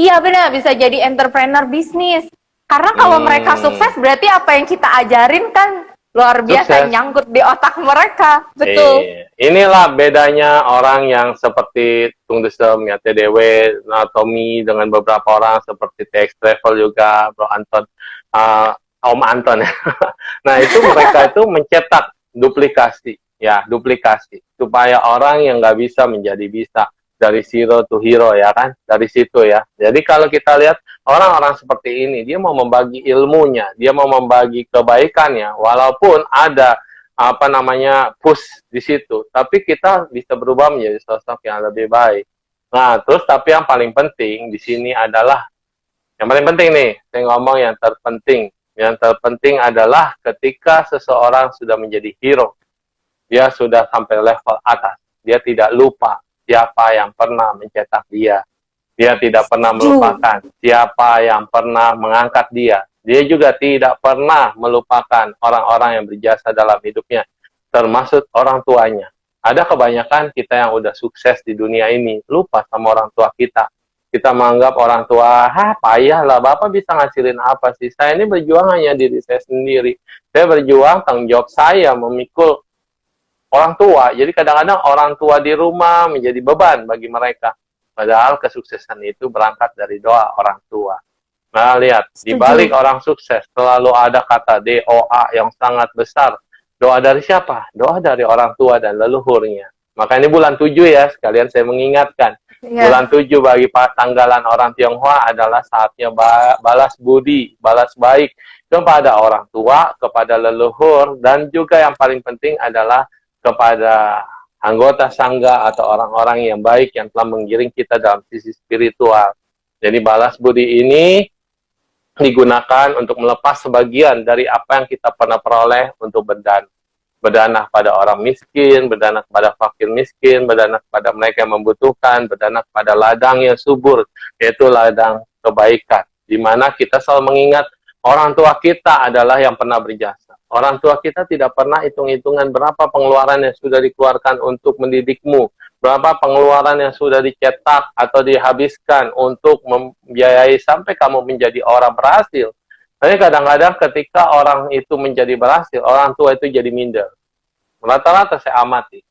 Speaker 2: bisa jadi entrepreneur bisnis. Karena kalau mereka sukses, berarti apa yang kita ajarin kan luar biasa, nyangkut di otak mereka. Betul.
Speaker 1: Inilah bedanya orang yang seperti Tung Desem, ya, TDW, Tommy, dengan beberapa orang seperti TX Travel juga, Bro Anton, Om Anton. Nah, itu mereka itu mencetak duplikasi, supaya orang yang nggak bisa menjadi bisa, dari zero to hero, ya kan, dari situ ya. Jadi kalau kita lihat orang-orang seperti ini, dia mau membagi ilmunya, dia mau membagi kebaikannya, walaupun ada push di situ, tapi kita bisa berubah menjadi sosok yang lebih baik. Nah, terus tapi yang paling penting di sini adalah, yang paling penting nih, saya ngomong yang terpenting. Yang terpenting adalah ketika seseorang sudah menjadi hero, dia sudah sampai level atas, dia tidak lupa siapa yang pernah mencetak dia. Dia tidak pernah melupakan siapa yang pernah mengangkat dia. Dia juga tidak pernah melupakan orang-orang yang berjasa dalam hidupnya, termasuk orang tuanya. Ada kebanyakan kita yang udah sukses di dunia ini, lupa sama orang tua kita. kita menganggap orang tua, payah lah, Bapak bisa ngasilin apa sih? Saya ini berjuang hanya diri saya sendiri. Saya berjuang, tanggung jawab saya memikul orang tua. Jadi kadang-kadang orang tua di rumah menjadi beban bagi mereka. Padahal kesuksesan itu berangkat dari doa orang tua. Nah, lihat, di balik orang sukses selalu ada kata DOA yang sangat besar. Doa dari siapa? Doa dari orang tua dan leluhurnya. Maka ini bulan 7 ya, sekalian saya mengingatkan. Bulan 7 bagi tanggalan orang Tionghoa adalah saatnya balas budi, balas baik kepada orang tua, kepada leluhur, dan juga yang paling penting adalah kepada anggota sangga atau orang-orang yang baik yang telah menggiring kita dalam sisi spiritual. Jadi balas budi ini digunakan untuk melepas sebagian dari apa yang kita pernah peroleh untuk berdanah pada orang miskin, berdanah kepada fakir miskin, berdanah kepada mereka yang membutuhkan, berdanah kepada ladang yang subur, yaitu ladang kebaikan, di mana kita selalu mengingat orang tua kita adalah yang pernah berjasa. Orang tua kita tidak pernah hitung-hitungan berapa pengeluaran yang sudah dikeluarkan untuk mendidikmu, berapa pengeluaran yang sudah dicetak atau dihabiskan untuk membiayai sampai kamu menjadi orang berhasil. Tapi kadang-kadang ketika orang itu menjadi berhasil, orang tua itu jadi minder. Rata-rata saya amati.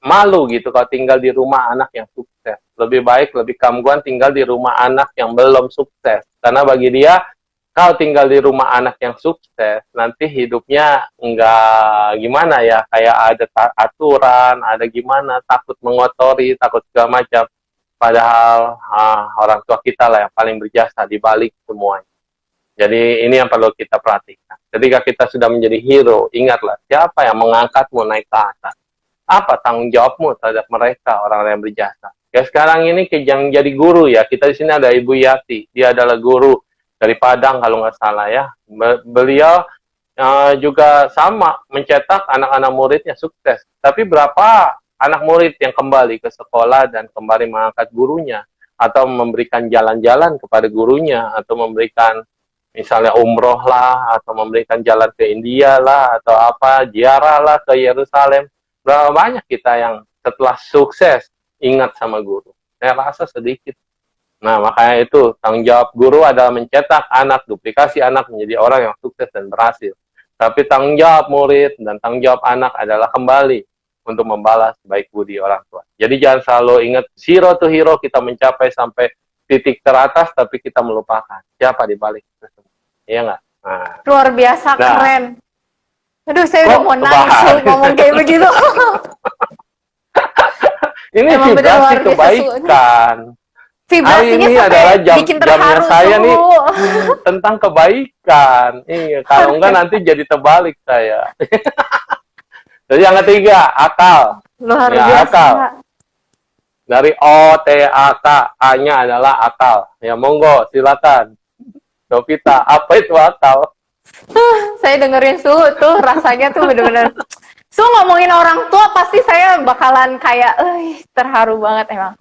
Speaker 1: Malu gitu kalau tinggal di rumah anak yang sukses. Lebih baik, lebih kamguan tinggal di rumah anak yang belum sukses. Karena bagi dia, kalau tinggal di rumah anak yang sukses, nanti hidupnya nggak gimana ya, kayak ada aturan, ada gimana, takut mengotori, takut segala macam. Padahal orang tua kita lah yang paling berjasa di balik semuanya. Jadi ini yang perlu kita perhatikan. Ketika kita sudah menjadi hero, ingatlah siapa yang mengangkatmu naik ke atas. Apa tanggung jawabmu terhadap mereka, orang-orang yang berjasa. Kayak sekarang ini yang jadi guru ya, kita di sini ada Ibu Yati, dia adalah guru dari Padang kalau nggak salah ya. Beliau juga sama mencetak anak-anak muridnya sukses. Tapi berapa anak murid yang kembali ke sekolah dan kembali mengangkat gurunya, atau memberikan jalan-jalan kepada gurunya, atau memberikan misalnya umroh lah, atau memberikan jalan ke India lah, atau apa, ziarah lah ke Yerusalem. Berapa banyak kita yang setelah sukses ingat sama guru? Saya rasa sedikit. Nah, makanya itu tanggung jawab guru adalah mencetak anak, duplikasi anak menjadi orang yang sukses dan berhasil. Tapi tanggung jawab murid dan tanggung jawab anak adalah kembali untuk membalas baik budi orang tua. Jadi jangan selalu ingat zero to hero, kita mencapai sampai titik teratas, tapi kita melupakan siapa di balik itu semua. Iya nggak? Nah.
Speaker 2: Luar biasa, keren. Aduh, saya udah mau nangis ngomong kayak begitu.
Speaker 1: Ini vibrasi kebaikan. Hari ini adalah jamnya saya nih tentang kebaikan. Iya, kalau enggak nanti jadi terbalik saya. Jadi yang ketiga, akal.
Speaker 2: Luar biasa.
Speaker 1: Akal. Dari O-T-A-K, A-nya adalah akal. Ya, monggo, silakan. Novita, apa itu akal?
Speaker 2: Saya dengerin tuh rasanya tuh bener-bener. Ngomongin orang tua pasti saya bakalan kayak, terharu banget emang.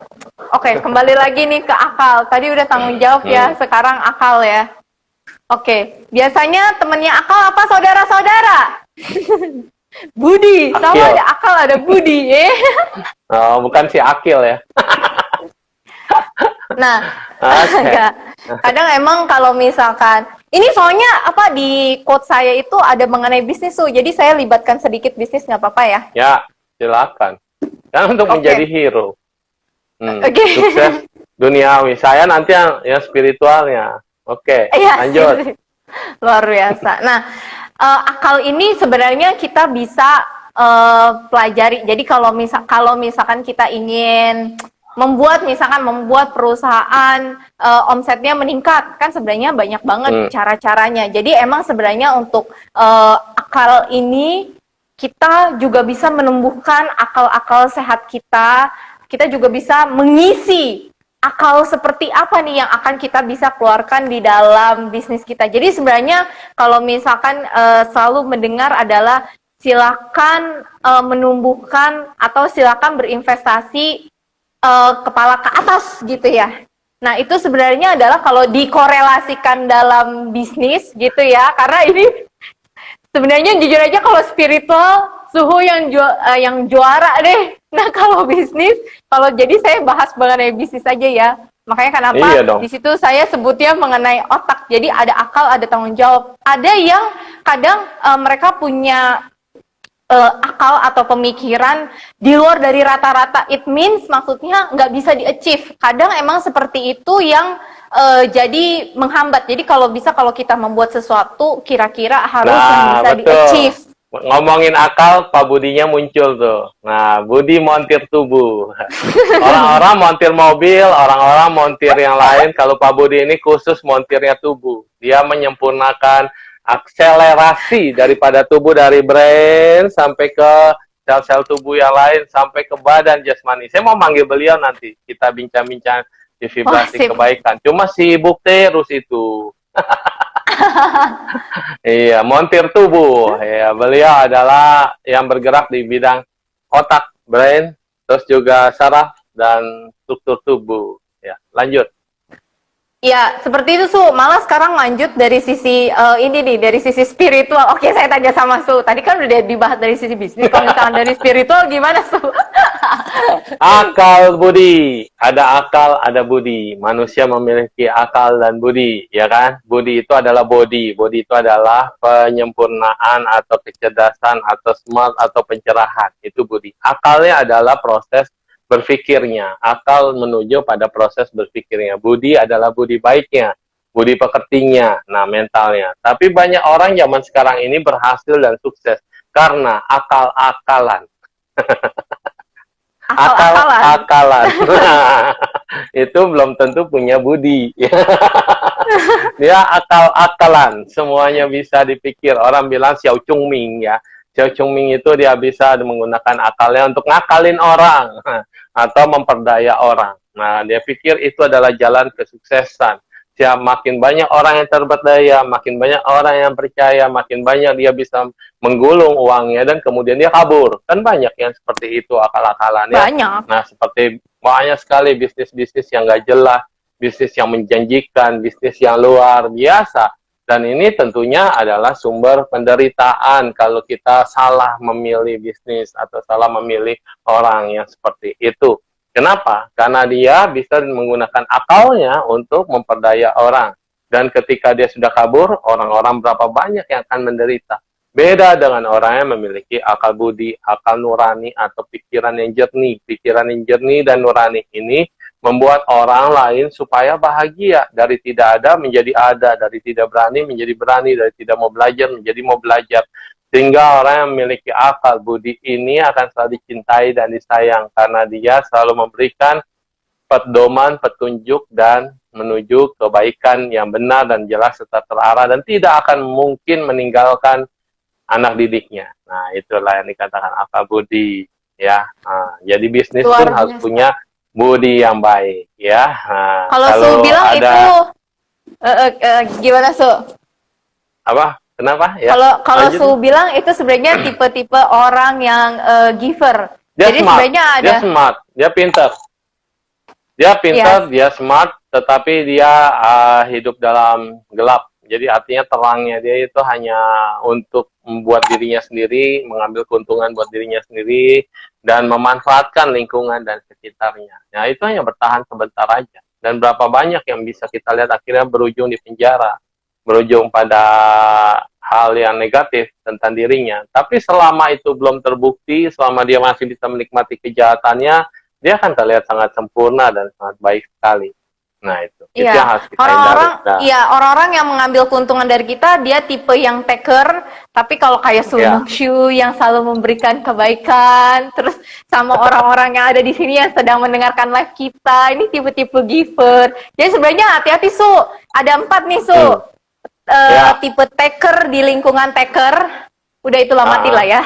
Speaker 2: Oke, kembali lagi nih ke akal. Tadi udah tanggung jawab ya, sekarang akal ya. Oke, biasanya temennya akal apa saudara-saudara? Budi, sama ada akal ada budi ya.
Speaker 1: Oh, bukan si Akil ya.
Speaker 2: Nah, kadang emang kalau misalkan ini soalnya apa di quote saya itu ada mengenai bisnis tuh, jadi saya libatkan sedikit bisnis nggak apa-apa ya?
Speaker 1: Ya, silakan. Dan untuk menjadi hero, sukses duniawi. Saya nanti yang spiritualnya. Oke, lanjut.
Speaker 2: Luar biasa. Nah, akal ini sebenarnya kita bisa pelajari. Jadi kalau misalkan kita ingin membuat perusahaan omsetnya meningkat, kan sebenarnya banyak banget cara-caranya. Jadi emang sebenarnya untuk akal ini kita juga bisa menumbuhkan akal-akal sehat kita. Kita juga bisa mengisi akal seperti apa nih yang akan kita bisa keluarkan di dalam bisnis kita. Jadi sebenarnya kalau misalkan selalu mendengar adalah silakan menumbuhkan atau silakan berinvestasi kepala ke atas gitu ya. Nah itu sebenarnya adalah kalau dikorelasikan dalam bisnis gitu ya, karena ini sebenarnya jujur aja kalau spiritual suhu yang juara deh. Nah kalau bisnis, kalau jadi saya bahas mengenai bisnis aja ya. Makanya kenapa
Speaker 1: Iya dong.
Speaker 2: di situ saya sebutnya mengenai otak. Jadi ada akal, ada tanggung jawab. Ada yang kadang mereka punya akal atau pemikiran di luar dari rata-rata. It means maksudnya nggak bisa di-achieve. Kadang emang seperti itu yang jadi menghambat. Jadi kalau kita membuat sesuatu kira-kira harus yang
Speaker 1: Nah,
Speaker 2: bisa
Speaker 1: betul.
Speaker 2: di-achieve.
Speaker 1: Ngomongin akal, Pak Budinya muncul tuh. Nah, Budi montir tubuh. Orang-orang montir mobil, orang-orang montir yang lain. Kalau Pak Budi ini khusus montirnya tubuh. Dia menyempurnakan akselerasi daripada tubuh, dari brain sampai ke sel-sel tubuh yang lain, sampai ke badan jasmani. Saya mau manggil beliau nanti. Kita bincang-bincang di vibrasi kebaikan. Cuma sibuk terus itu. Iya, montir tubuh. Ya, beliau adalah yang bergerak di bidang otak, brain, terus juga saraf dan struktur tubuh. Ya, lanjut.
Speaker 2: Ya, seperti itu Su. Malah sekarang lanjut dari sisi ini nih, dari sisi spiritual. Oke, saya tanya sama Su. Tadi kan udah dibahas dari sisi bisnis. Kalau misalnya dari spiritual gimana Su?
Speaker 1: Akal budi, ada akal, ada budi. Manusia memiliki akal dan budi, ya kan? Budi itu adalah body. Body itu adalah penyempurnaan atau kecerdasan atau smart atau pencerahan. Itu budi. Akalnya adalah proses berpikirnya. Akal menuju pada proses berpikirnya. Budi adalah budi baiknya, budi pekertinya, nah mentalnya. Tapi banyak orang zaman sekarang ini berhasil dan sukses karena akal-akalan. Akal-akalan. Itu belum tentu punya budi. Dia akal-akalan, semuanya bisa dipikir. Orang bilang Xiao Chongming ya. Xiao Chongming itu dia bisa menggunakan akalnya untuk ngakalin orang atau memperdaya orang. Nah, dia pikir itu adalah jalan kesuksesan. Siap, makin banyak orang yang terberdaya, makin banyak orang yang percaya, makin banyak dia bisa menggulung uangnya dan kemudian dia kabur. Kan banyak yang seperti itu akal-akalannya.
Speaker 2: Banyak.
Speaker 1: Nah, seperti banyak sekali bisnis-bisnis yang nggak jelas, bisnis yang menjanjikan, bisnis yang luar biasa. Dan ini tentunya adalah sumber penderitaan kalau kita salah memilih bisnis atau salah memilih orang yang seperti itu. Kenapa? Karena dia bisa menggunakan akalnya untuk memperdaya orang. Dan ketika dia sudah kabur, orang-orang berapa banyak yang akan menderita. Beda dengan orang yang memiliki akal budi, akal nurani, atau pikiran yang jernih. Pikiran yang jernih dan nurani ini membuat orang lain supaya bahagia. Dari tidak ada menjadi ada, dari tidak berani menjadi berani, dari tidak mau belajar menjadi mau belajar. Sehingga orang yang memiliki akal budi ini akan selalu dicintai dan disayang karena dia selalu memberikan pedoman, petunjuk, dan menuju kebaikan yang benar dan jelas serta terarah dan tidak akan mungkin meninggalkan anak didiknya. Nah, itulah yang dikatakan akal budi ya. Nah, jadi bisnis pun harus punya budi yang baik ya. Nah,
Speaker 2: kalau Su bilang ada, itu gimana Su?
Speaker 1: Apa? Kenapa? Ya.
Speaker 2: Kalau Su bilang itu sebenarnya tipe-tipe orang yang giver.
Speaker 1: Dia
Speaker 2: jadi
Speaker 1: smart.
Speaker 2: sebenarnya ada.
Speaker 1: Dia smart, dia pintar. Dia pintar, yes. Dia smart, tetapi dia hidup dalam gelap. Jadi artinya terangnya dia itu hanya untuk membuat dirinya sendiri, mengambil keuntungan buat dirinya sendiri, dan memanfaatkan lingkungan dan sekitarnya. Nah, itu hanya bertahan sebentar aja. Dan berapa banyak yang bisa kita lihat akhirnya berujung di penjara, berujung pada hal yang negatif tentang dirinya. Tapi selama itu belum terbukti, selama dia masih bisa menikmati kejahatannya, dia akan terlihat sangat sempurna dan sangat baik sekali. Nah, itu
Speaker 2: yang harus kita hindari. Orang-orang yang mengambil keuntungan dari kita, dia tipe yang taker, tapi kalau kayak Shu yang selalu memberikan kebaikan, terus sama orang-orang yang ada di sini yang sedang mendengarkan live kita, ini tipe-tipe giver. Jadi sebenarnya hati-hati Su, ada 4 nih Su. Tipe taker di lingkungan taker, udah itulah matilah ya.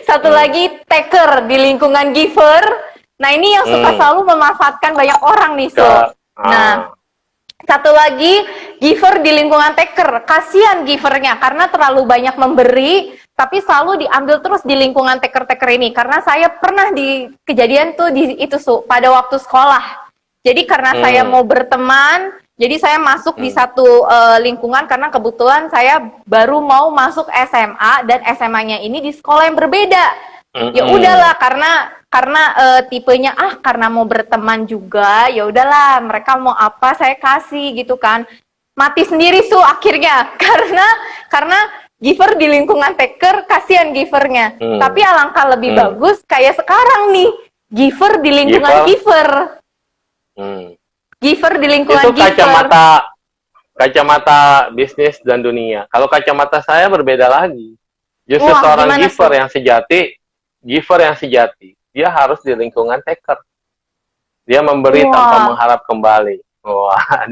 Speaker 2: Satu lagi taker di lingkungan giver. Nah, ini yang suka selalu memanfaatkan banyak orang nih Su. Nah, satu lagi giver di lingkungan taker, kasihan givernya karena terlalu banyak memberi, tapi selalu diambil terus di lingkungan taker-taker ini. Karena saya pernah di kejadian tuh di itu Su, pada waktu sekolah. Jadi karena saya mau berteman, jadi saya masuk di satu lingkungan karena kebetulan saya baru mau masuk SMA dan SMA-nya ini di sekolah yang berbeda. Ya udahlah, karena karena tipenya karena mau berteman juga, ya udahlah mereka mau apa saya kasih gitu kan. Mati sendiri Su akhirnya karena giver di lingkungan taker, kasihan givernya. Tapi alangkah lebih bagus kayak sekarang nih, giver di lingkungan giver. Giver di lingkungan
Speaker 1: itu kacamata bisnis dan dunia. Kalau kacamata saya berbeda lagi. Justru seorang giver yang sejati, dia harus di lingkungan taker. Dia memberi tanpa mengharap kembali.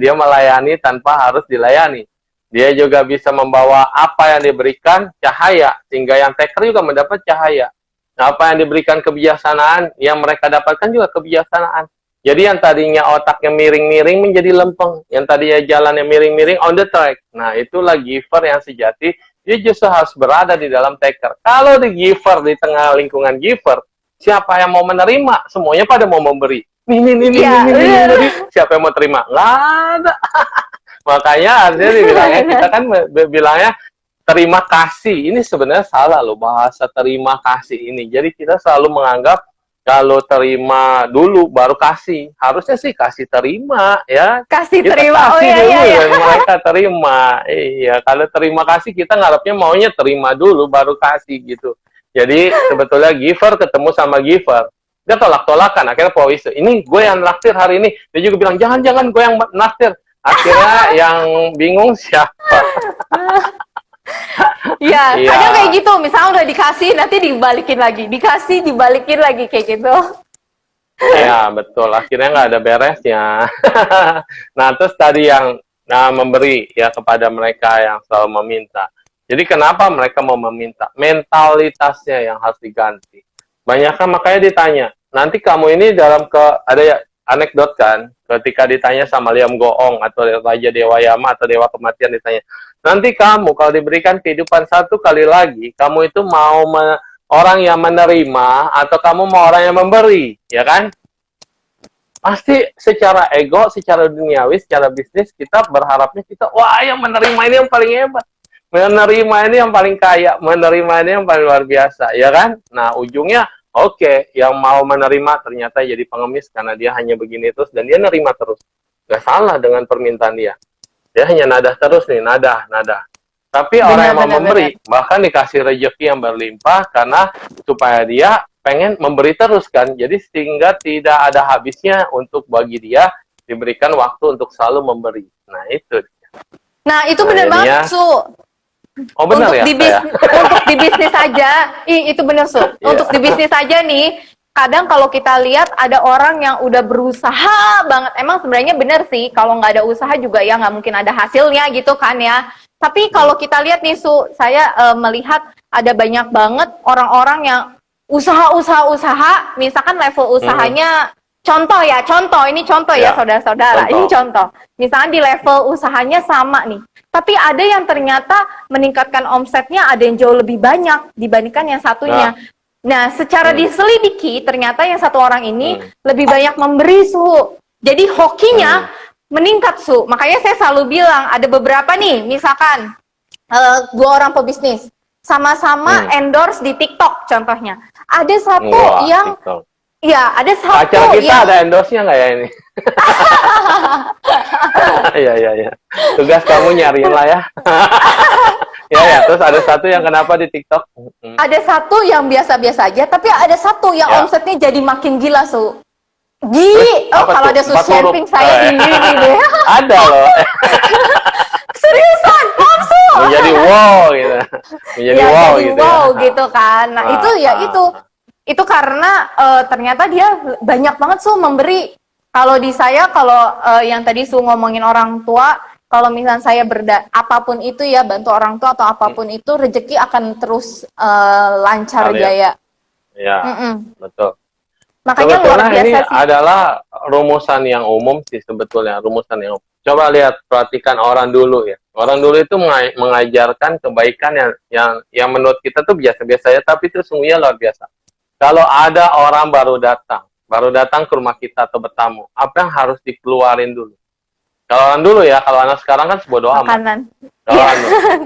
Speaker 1: Dia melayani tanpa harus dilayani. Dia juga bisa membawa apa yang diberikan cahaya, sehingga yang taker juga mendapat cahaya. Nah, apa yang diberikan kebijaksanaan, yang mereka dapatkan juga kebijaksanaan. Jadi yang tadinya otaknya miring-miring menjadi lempeng. Yang tadinya jalannya miring-miring on the track. Nah, itulah giver yang sejati. Dia justru harus berada di dalam taker. Kalau di giver, di tengah lingkungan giver, siapa yang mau menerima? Semuanya pada mau memberi. Nih. Siapa yang mau terima? Nggak ada. Makanya artinya dibilangnya, kita kan bilangnya terima kasih. Ini sebenarnya salah loh, bahasa terima kasih ini. Jadi kita selalu menganggap kalau terima dulu baru kasih. Harusnya sih kasih terima ya.
Speaker 2: Kasih
Speaker 1: kita
Speaker 2: terima.
Speaker 1: Kasih dulu
Speaker 2: iya.
Speaker 1: Dan mereka terima. Iya, kalau terima kasih kita ngarepnya maunya terima dulu baru kasih gitu. Jadi sebetulnya giver ketemu sama giver. Dia tolak-tolakan. Akhirnya Pak ini gue yang naktir hari ini. Dia juga bilang, jangan-jangan gue yang naktir. Akhirnya yang bingung siapa?
Speaker 2: Iya, kadang kayak gitu. Misalnya udah dikasih, nanti dibalikin lagi. Dikasih, dibalikin lagi kayak gitu.
Speaker 1: Ya, betul. Akhirnya nggak ada beresnya. Nah, terus tadi yang memberi ya kepada mereka yang selalu meminta. Jadi kenapa mereka mau meminta? Mentalitasnya yang harus diganti. Banyaknya makanya ditanya, nanti kamu ini ada anekdot kan, ketika ditanya sama Liam Goong atau Raja Dewa Yama atau Dewa Kematian ditanya, nanti kamu kalau diberikan kehidupan satu kali lagi, kamu itu mau orang yang menerima atau kamu mau orang yang memberi, ya kan? Pasti secara ego, secara duniawi, secara bisnis, kita berharapnya wah yang menerima ini yang paling hebat. Menerima ini yang paling kaya, menerima ini yang paling luar biasa, ya kan? Nah, ujungnya oke, yang mau menerima ternyata jadi pengemis karena dia hanya begini terus dan dia nerima terus. Gak salah dengan permintaan dia. Dia hanya nadah terus nih, nadah. Tapi orang yang mau memberi, bahkan dikasih rezeki yang berlimpah karena supaya dia pengen memberi terus kan. Jadi sehingga tidak ada habisnya untuk bagi dia diberikan waktu untuk selalu memberi. Nah, itu.
Speaker 2: Nah, itu benar banget, Su.
Speaker 1: Oh benar ya?
Speaker 2: Untuk di bisnis aja, itu benar Su. Untuk di bisnis aja nih, kadang kalau kita lihat ada orang yang udah berusaha banget. Emang sebenarnya benar sih, kalau nggak ada usaha juga ya nggak mungkin ada hasilnya gitu kan ya. Tapi kalau kita lihat nih Su, saya melihat ada banyak banget orang-orang yang usaha, misalkan level usahanya, contoh ya saudara-saudara, ini contoh. Misalnya di level usahanya sama nih. Tapi ada yang ternyata meningkatkan omsetnya ada yang jauh lebih banyak dibandingkan yang satunya. Nah, secara diselidiki ternyata yang satu orang ini lebih banyak memberi Su. Jadi hokinya meningkat Su. Makanya saya selalu bilang ada beberapa nih, misalkan 2 orang pebisnis sama-sama endorse di TikTok contohnya. Ada satu yang TikTok. Ya, ada satu
Speaker 1: acara kita yang ada endorse-nya nggak ya ini? Iya. Tugas kamu nyariin lah ya. Ya. Terus ada satu yang kenapa di TikTok?
Speaker 2: Ada satu yang biasa-biasa aja, tapi ada satu yang omsetnya jadi makin gila, Su. Kalau ada sharing saya ini deh.
Speaker 1: Ada loh.
Speaker 2: Seriusan, Su.
Speaker 1: Menjadi wow gitu. Menjadi wow gitu.
Speaker 2: Wow gitu kan. Nah, itu karena ternyata dia banyak banget Su memberi. Kalau di saya, kalau yang tadi Su ngomongin orang tua, kalau misalnya saya apapun itu ya, bantu orang tua atau apapun itu, rezeki akan terus lancar jaya.
Speaker 1: Ya, betul.
Speaker 2: Makanya luar biasa
Speaker 1: ini
Speaker 2: sih.
Speaker 1: adalah rumusan yang umum sih sebetulnya, rumusan yang umum. Coba lihat, perhatikan orang dulu ya. Orang dulu itu mengajarkan kebaikan yang menurut kita tuh biasa-biasa ya, tapi itu sungguhnya luar biasa. Kalau ada orang baru datang ke rumah kita atau bertamu, apa yang harus dikeluarin dulu? Kalau orang dulu ya, kalau anak sekarang kan sebodoh amat.
Speaker 2: Makanan.
Speaker 1: Kalau
Speaker 2: Iya.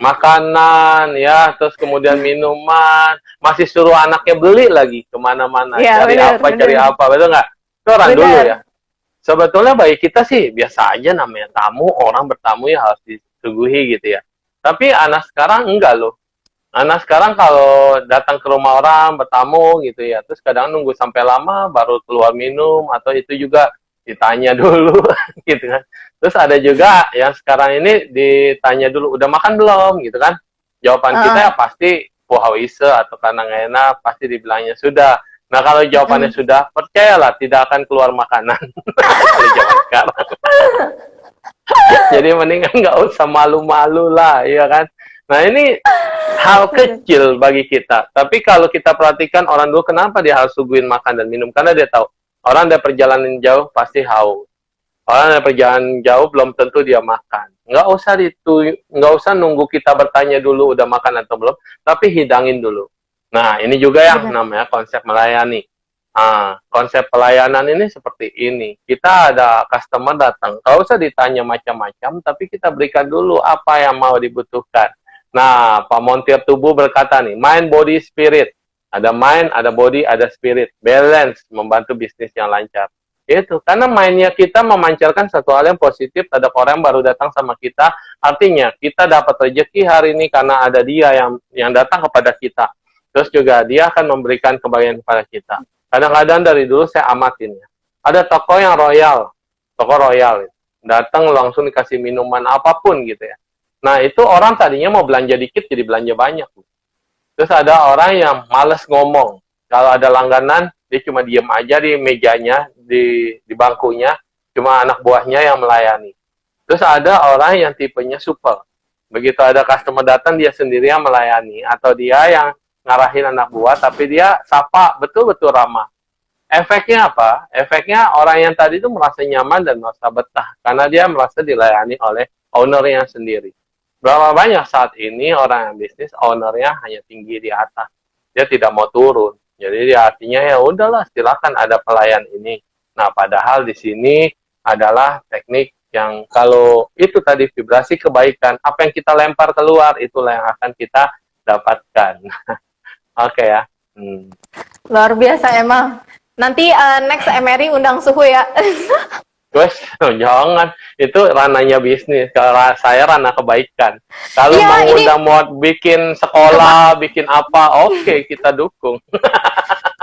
Speaker 1: makanan ya, terus kemudian minuman, masih suruh anaknya beli lagi kemana-mana,
Speaker 2: Iya,
Speaker 1: cari
Speaker 2: benar,
Speaker 1: apa, cari
Speaker 2: benar.
Speaker 1: apa, betul nggak? Itu orang dulu
Speaker 2: Benar.
Speaker 1: ya. Sebetulnya bagi kita sih biasa aja, namanya tamu, orang bertamu ya harus disuguhi gitu ya. Tapi anak sekarang enggak loh. Anak sekarang kalau datang ke rumah orang bertamu gitu ya, terus kadang nunggu sampai lama baru keluar minum, atau itu juga ditanya dulu gitu kan. Terus ada juga yang sekarang ini ditanya dulu, udah makan belum gitu kan. Jawaban kita ya pasti puhawise atau karena nggak enak, pasti dibilangnya sudah. Nah kalau jawabannya sudah, percayalah tidak akan keluar makanan. Kalau zaman sekarang. Jadi mendingan nggak usah malu-malu lah, ya kan. Nah ini hal kecil bagi kita. Tapi kalau kita perhatikan orang dulu, kenapa dia harus suguhin makan dan minum? Karena dia tahu orang dari perjalanan jauh pasti haus. Orang dari perjalanan jauh belum tentu dia makan. Nggak usah nunggu kita bertanya dulu udah makan atau belum, tapi hidangin dulu. Nah ini juga yang namanya konsep melayani. Konsep pelayanan ini seperti ini. Kita ada customer datang, nggak usah ditanya macam-macam, tapi kita berikan dulu apa yang mau dibutuhkan. Nah, Pak Montir Tubuh berkata nih, mind, body, spirit. Ada mind, ada body, ada spirit. Balance, membantu bisnis yang lancar. Itu, karena mindnya kita memancarkan satu hal yang positif, ada orang yang baru datang sama kita, artinya kita dapat rezeki hari ini karena ada dia yang datang kepada kita. Terus juga dia akan memberikan kebahagiaan kepada kita. Kadang-kadang dari dulu saya amatin ya. Ada toko yang toko royal, datang langsung dikasih minuman apapun gitu ya. Nah itu orang tadinya mau belanja dikit jadi belanja banyak. Terus ada orang yang males ngomong. Kalau ada langganan dia cuma diem aja di mejanya, di bangkunya, cuma anak buahnya yang melayani. Terus ada orang yang tipenya super. Begitu ada customer datang dia sendiri yang melayani, atau dia yang ngarahin anak buah, tapi dia sapa betul-betul ramah. Efeknya apa? Efeknya orang yang tadi itu merasa nyaman dan merasa betah, karena dia merasa dilayani oleh ownernya sendiri. Berapa banyak saat ini orang yang bisnis, ownernya hanya tinggi di atas. Dia tidak mau turun. Jadi dia artinya ya udahlah, silakan ada pelayan ini. Nah, padahal di sini adalah teknik yang kalau itu tadi vibrasi kebaikan, apa yang kita lempar keluar, itulah yang akan kita dapatkan. Oke ya.
Speaker 2: Luar biasa emang. Nanti next MRI undang suhu ya.
Speaker 1: Terus jangan, itu ranahnya bisnis. Kalau saya ranah kebaikan. Kalau
Speaker 2: Iya,
Speaker 1: mengundang mau bikin sekolah, bikin apa, oke, kita dukung.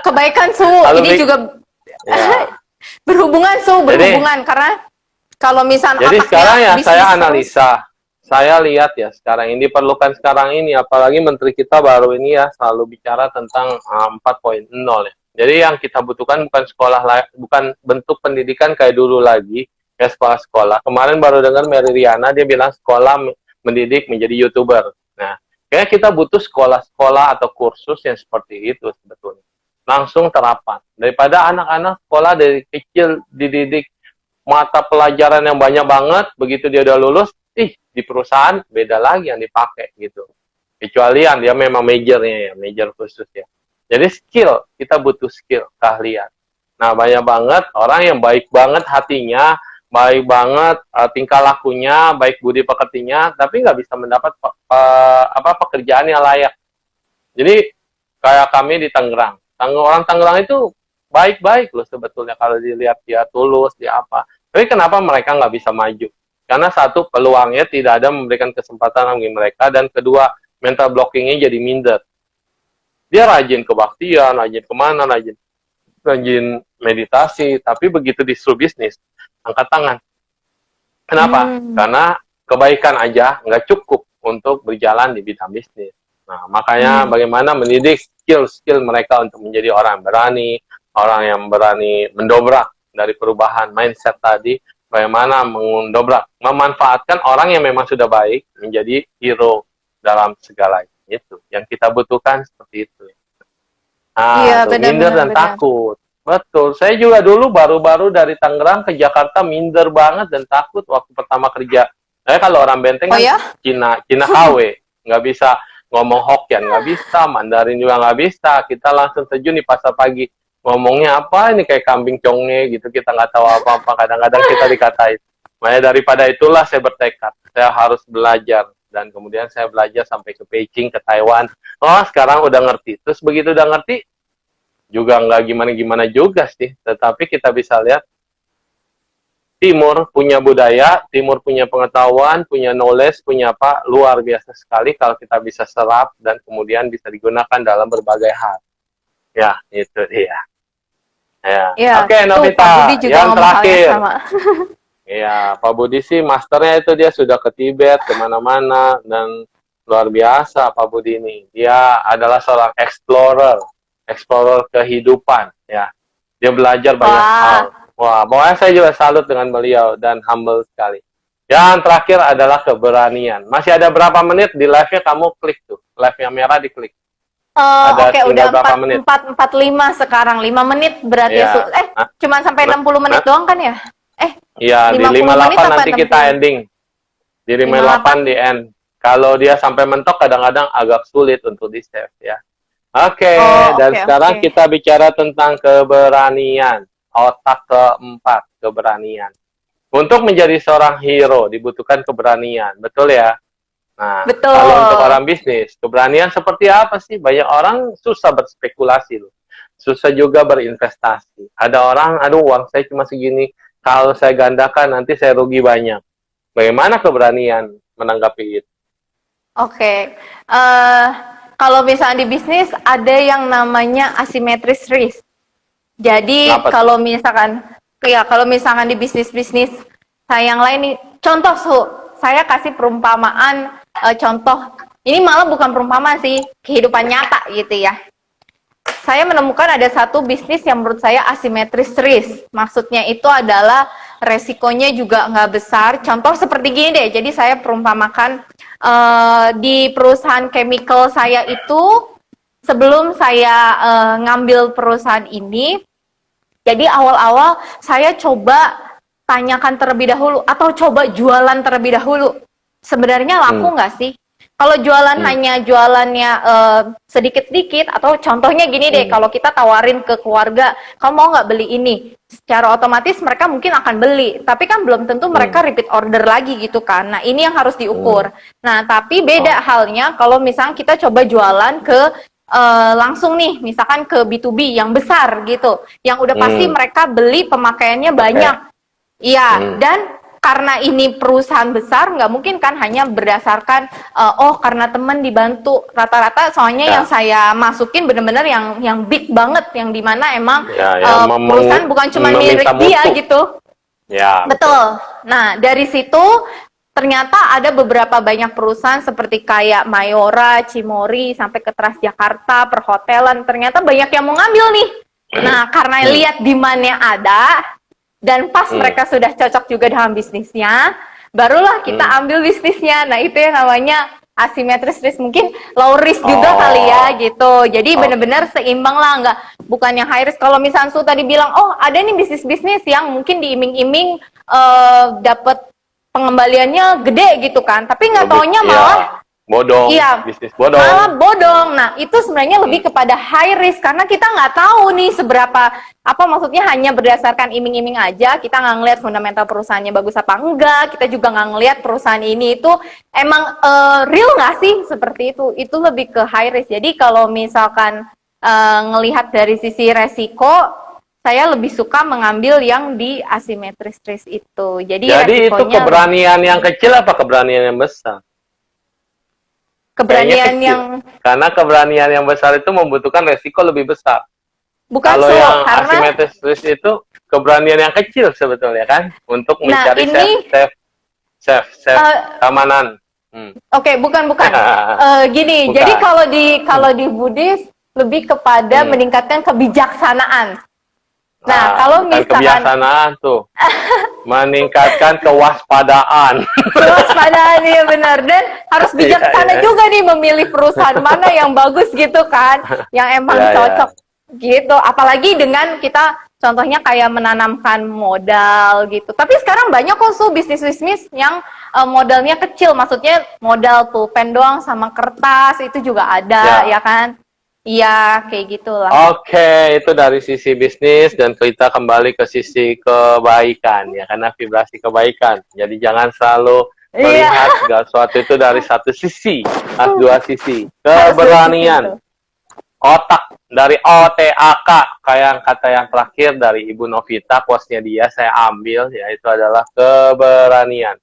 Speaker 2: Kebaikan suhu ini juga
Speaker 1: ya.
Speaker 2: berhubungan karena kalau misalnya
Speaker 1: jadi sekarang ya saya
Speaker 2: terus,
Speaker 1: analisa. Saya lihat ya sekarang ini diperlukan sekarang ini, apalagi menteri kita baru ini ya selalu bicara tentang 4.0 ya. Jadi yang kita butuhkan bukan sekolah, bukan bentuk pendidikan kayak dulu lagi, ya sekolah-sekolah. Kemarin baru dengar Mary Riana, dia bilang sekolah mendidik menjadi YouTuber. Nah, kayak kita butuh sekolah-sekolah atau kursus yang seperti itu sebetulnya. Langsung terapan. Daripada anak-anak sekolah dari kecil dididik mata pelajaran yang banyak banget, begitu dia udah lulus, di perusahaan beda lagi yang dipakai gitu. Kecuali yang dia memang majornya ya, major khusus ya. Jadi skill, kita butuh skill, keahlian. Nah banyak banget orang yang baik banget hatinya, baik banget tingkah lakunya, baik budi pekertinya, tapi nggak bisa mendapat pekerjaan yang layak. Jadi kayak kami di Tangerang, orang Tangerang itu baik-baik loh sebetulnya kalau dilihat dia tulus, dia apa. Tapi kenapa mereka nggak bisa maju? Karena satu, peluangnya tidak ada memberikan kesempatan bagi mereka, dan kedua, mental blockingnya jadi minder. Dia rajin kebaktian, rajin kemana, rajin meditasi, tapi begitu disuruh bisnis, angkat tangan. Kenapa? Karena kebaikan aja nggak cukup untuk berjalan di bidang bisnis. Nah, makanya bagaimana mendidik skill-skill mereka untuk menjadi orang yang berani mendobrak dari perubahan mindset tadi, bagaimana mendobrak, memanfaatkan orang yang memang sudah baik menjadi hero dalam segalanya. Itu yang kita butuhkan, seperti itu. Nah, minder dan takut. Betul. Saya juga dulu baru-baru dari Tangerang ke Jakarta minder banget dan takut waktu pertama kerja. Kalau orang Benteng kan Cina KW, nggak bisa ngomong Hokkien, nggak bisa, Mandarin juga nggak bisa. Kita langsung terjun di pasar pagi. Ngomongnya apa ini kayak kambing conge gitu, kita nggak tahu apa-apa, kadang-kadang kita dikatain. Makanya daripada itulah saya bertekad, saya harus belajar. Dan kemudian saya belajar sampai ke Beijing, ke Taiwan. Oh, sekarang udah ngerti. Terus begitu udah ngerti, juga nggak gimana-gimana juga sih. Tetapi kita bisa lihat, Timur punya budaya, Timur punya pengetahuan, punya knowledge, punya apa, luar biasa sekali kalau kita bisa serap dan kemudian bisa digunakan dalam berbagai hal. Ya, itu dia. Ya. Oke, Novita, yang terakhir. Iya, Pak Budi sih masternya itu dia sudah ke Tibet, kemana-mana, dan luar biasa Pak Budi ini. Dia adalah seorang explorer kehidupan, ya. Dia belajar banyak hal. Wah, pokoknya saya juga salut dengan beliau dan humble sekali. Yang terakhir adalah keberanian. Masih ada berapa menit di live-nya kamu klik tuh, live yang merah diklik.
Speaker 2: Oke, udah 4:45 sekarang, 5 menit berarti ya. Cuma sampai 60 menit doang kan ya?
Speaker 1: Iya, di 58 nanti kita ending. Di 58 di end. Kalau dia sampai mentok kadang-kadang agak sulit untuk di save ya. Oke, dan sekarang kita bicara tentang keberanian. Otak keempat, keberanian. Untuk menjadi seorang hero dibutuhkan keberanian, betul ya? Nah,
Speaker 2: betul.
Speaker 1: Kalau untuk orang bisnis, keberanian seperti apa sih? Banyak orang susah berspekulasi loh. Susah juga berinvestasi. Ada orang, aduh uang saya cuma segini. Kalau saya gandakan nanti saya rugi banyak. Bagaimana keberanian menanggapi itu?
Speaker 2: Oke, kalau misalnya di bisnis ada yang namanya asymmetric risk. Jadi kalau misalkan di bisnis saya yang lain nih, contoh saya kasih perumpamaan, contoh ini malah bukan perumpamaan sih, kehidupan nyata gitu ya. Saya menemukan ada satu bisnis yang menurut saya asymmetric risk. Maksudnya itu adalah resikonya juga nggak besar. Contoh seperti gini deh, jadi saya perumpamakan di perusahaan chemical saya itu, sebelum saya ngambil perusahaan ini, jadi awal-awal saya coba tanyakan terlebih dahulu, atau coba jualan terlebih dahulu. Sebenarnya laku nggak sih? Kalau jualan hanya jualannya sedikit-sedikit, atau contohnya gini deh, kalau kita tawarin ke keluarga, kamu mau nggak beli ini? Secara otomatis mereka mungkin akan beli, tapi kan belum tentu mereka repeat order lagi gitu kan. Nah, ini yang harus diukur. Nah, tapi beda halnya kalau misalnya kita coba jualan ke langsung nih, misalkan ke B2B yang besar gitu, yang udah pasti mereka beli, pemakaiannya banyak. Iya, dan karena ini perusahaan besar, nggak mungkin kan hanya berdasarkan karena teman dibantu. Rata-rata soalnya yang saya masukin bener-bener yang big banget, yang dimana emang perusahaan bukan cuma milik dia gitu.
Speaker 1: Ya,
Speaker 2: betul. Nah, dari situ ternyata ada beberapa banyak perusahaan seperti kayak Mayora, Cimory, sampai ke Transjakarta, perhotelan, ternyata banyak yang mau ngambil nih. Nah, karena lihat demand-nya ada, dan pas mereka sudah cocok juga dengan bisnisnya, barulah kita ambil bisnisnya. Nah, itu yang namanya asymmetric risk, mungkin low risk juga kali ya gitu. Jadi benar-benar seimbang lah, bukan yang high risk. Kalau misalnya Su tadi bilang, oh ada nih bisnis-bisnis yang mungkin diiming-iming dapat pengembaliannya gede gitu kan, tapi nggak taunya malah
Speaker 1: bodong, bisnis bodong.
Speaker 2: Malah bodong. Nah, itu sebenarnya lebih kepada high risk, karena kita nggak tahu nih seberapa, maksudnya hanya berdasarkan iming-iming aja, kita nggak ngelihat fundamental perusahaannya bagus apa enggak, kita juga nggak ngelihat perusahaan ini itu emang real nggak sih, seperti itu. Itu lebih ke high risk. Jadi kalau misalkan ngelihat dari sisi resiko, saya lebih suka mengambil yang di asymmetric risk itu. Jadi
Speaker 1: itu keberanian yang kecil apa keberanian yang besar?
Speaker 2: Keberanian yang,
Speaker 1: karena keberanian yang besar itu membutuhkan resiko lebih besar.
Speaker 2: Bukan
Speaker 1: kalau yang
Speaker 2: karena
Speaker 1: asymmetric risk itu keberanian yang kecil sebetulnya kan, untuk mencari safe keamanan.
Speaker 2: Oke, bukan. Gini, bukan. Jadi kalau di Buddhis lebih kepada meningkatkan kebijaksanaan. Nah, kalau misalkan
Speaker 1: kebijaksanaan tuh meningkatkan kewaspadaan.
Speaker 2: Kewaspadaan, iya benar. Dan harus bijaksana juga nih memilih perusahaan mana yang bagus gitu kan, yang emang cocok gitu. Apalagi dengan kita contohnya kayak menanamkan modal gitu. Tapi sekarang banyak kok bisnis-bisnis yang modalnya kecil, maksudnya modal pulpen doang sama kertas itu juga ada ya kan. Iya, kayak gitulah.
Speaker 1: Oke, itu dari sisi bisnis dan kita kembali ke sisi kebaikan ya, karena vibrasi kebaikan. Jadi jangan selalu
Speaker 2: Iya,
Speaker 1: melihat segala sesuatu itu dari satu sisi, harus dua sisi.
Speaker 2: harus dari sisi itu.
Speaker 1: Keberanian, otak dari OTAK, kayak kata yang terakhir dari Ibu Novita, quotes-nya dia saya ambil, yaitu adalah keberanian.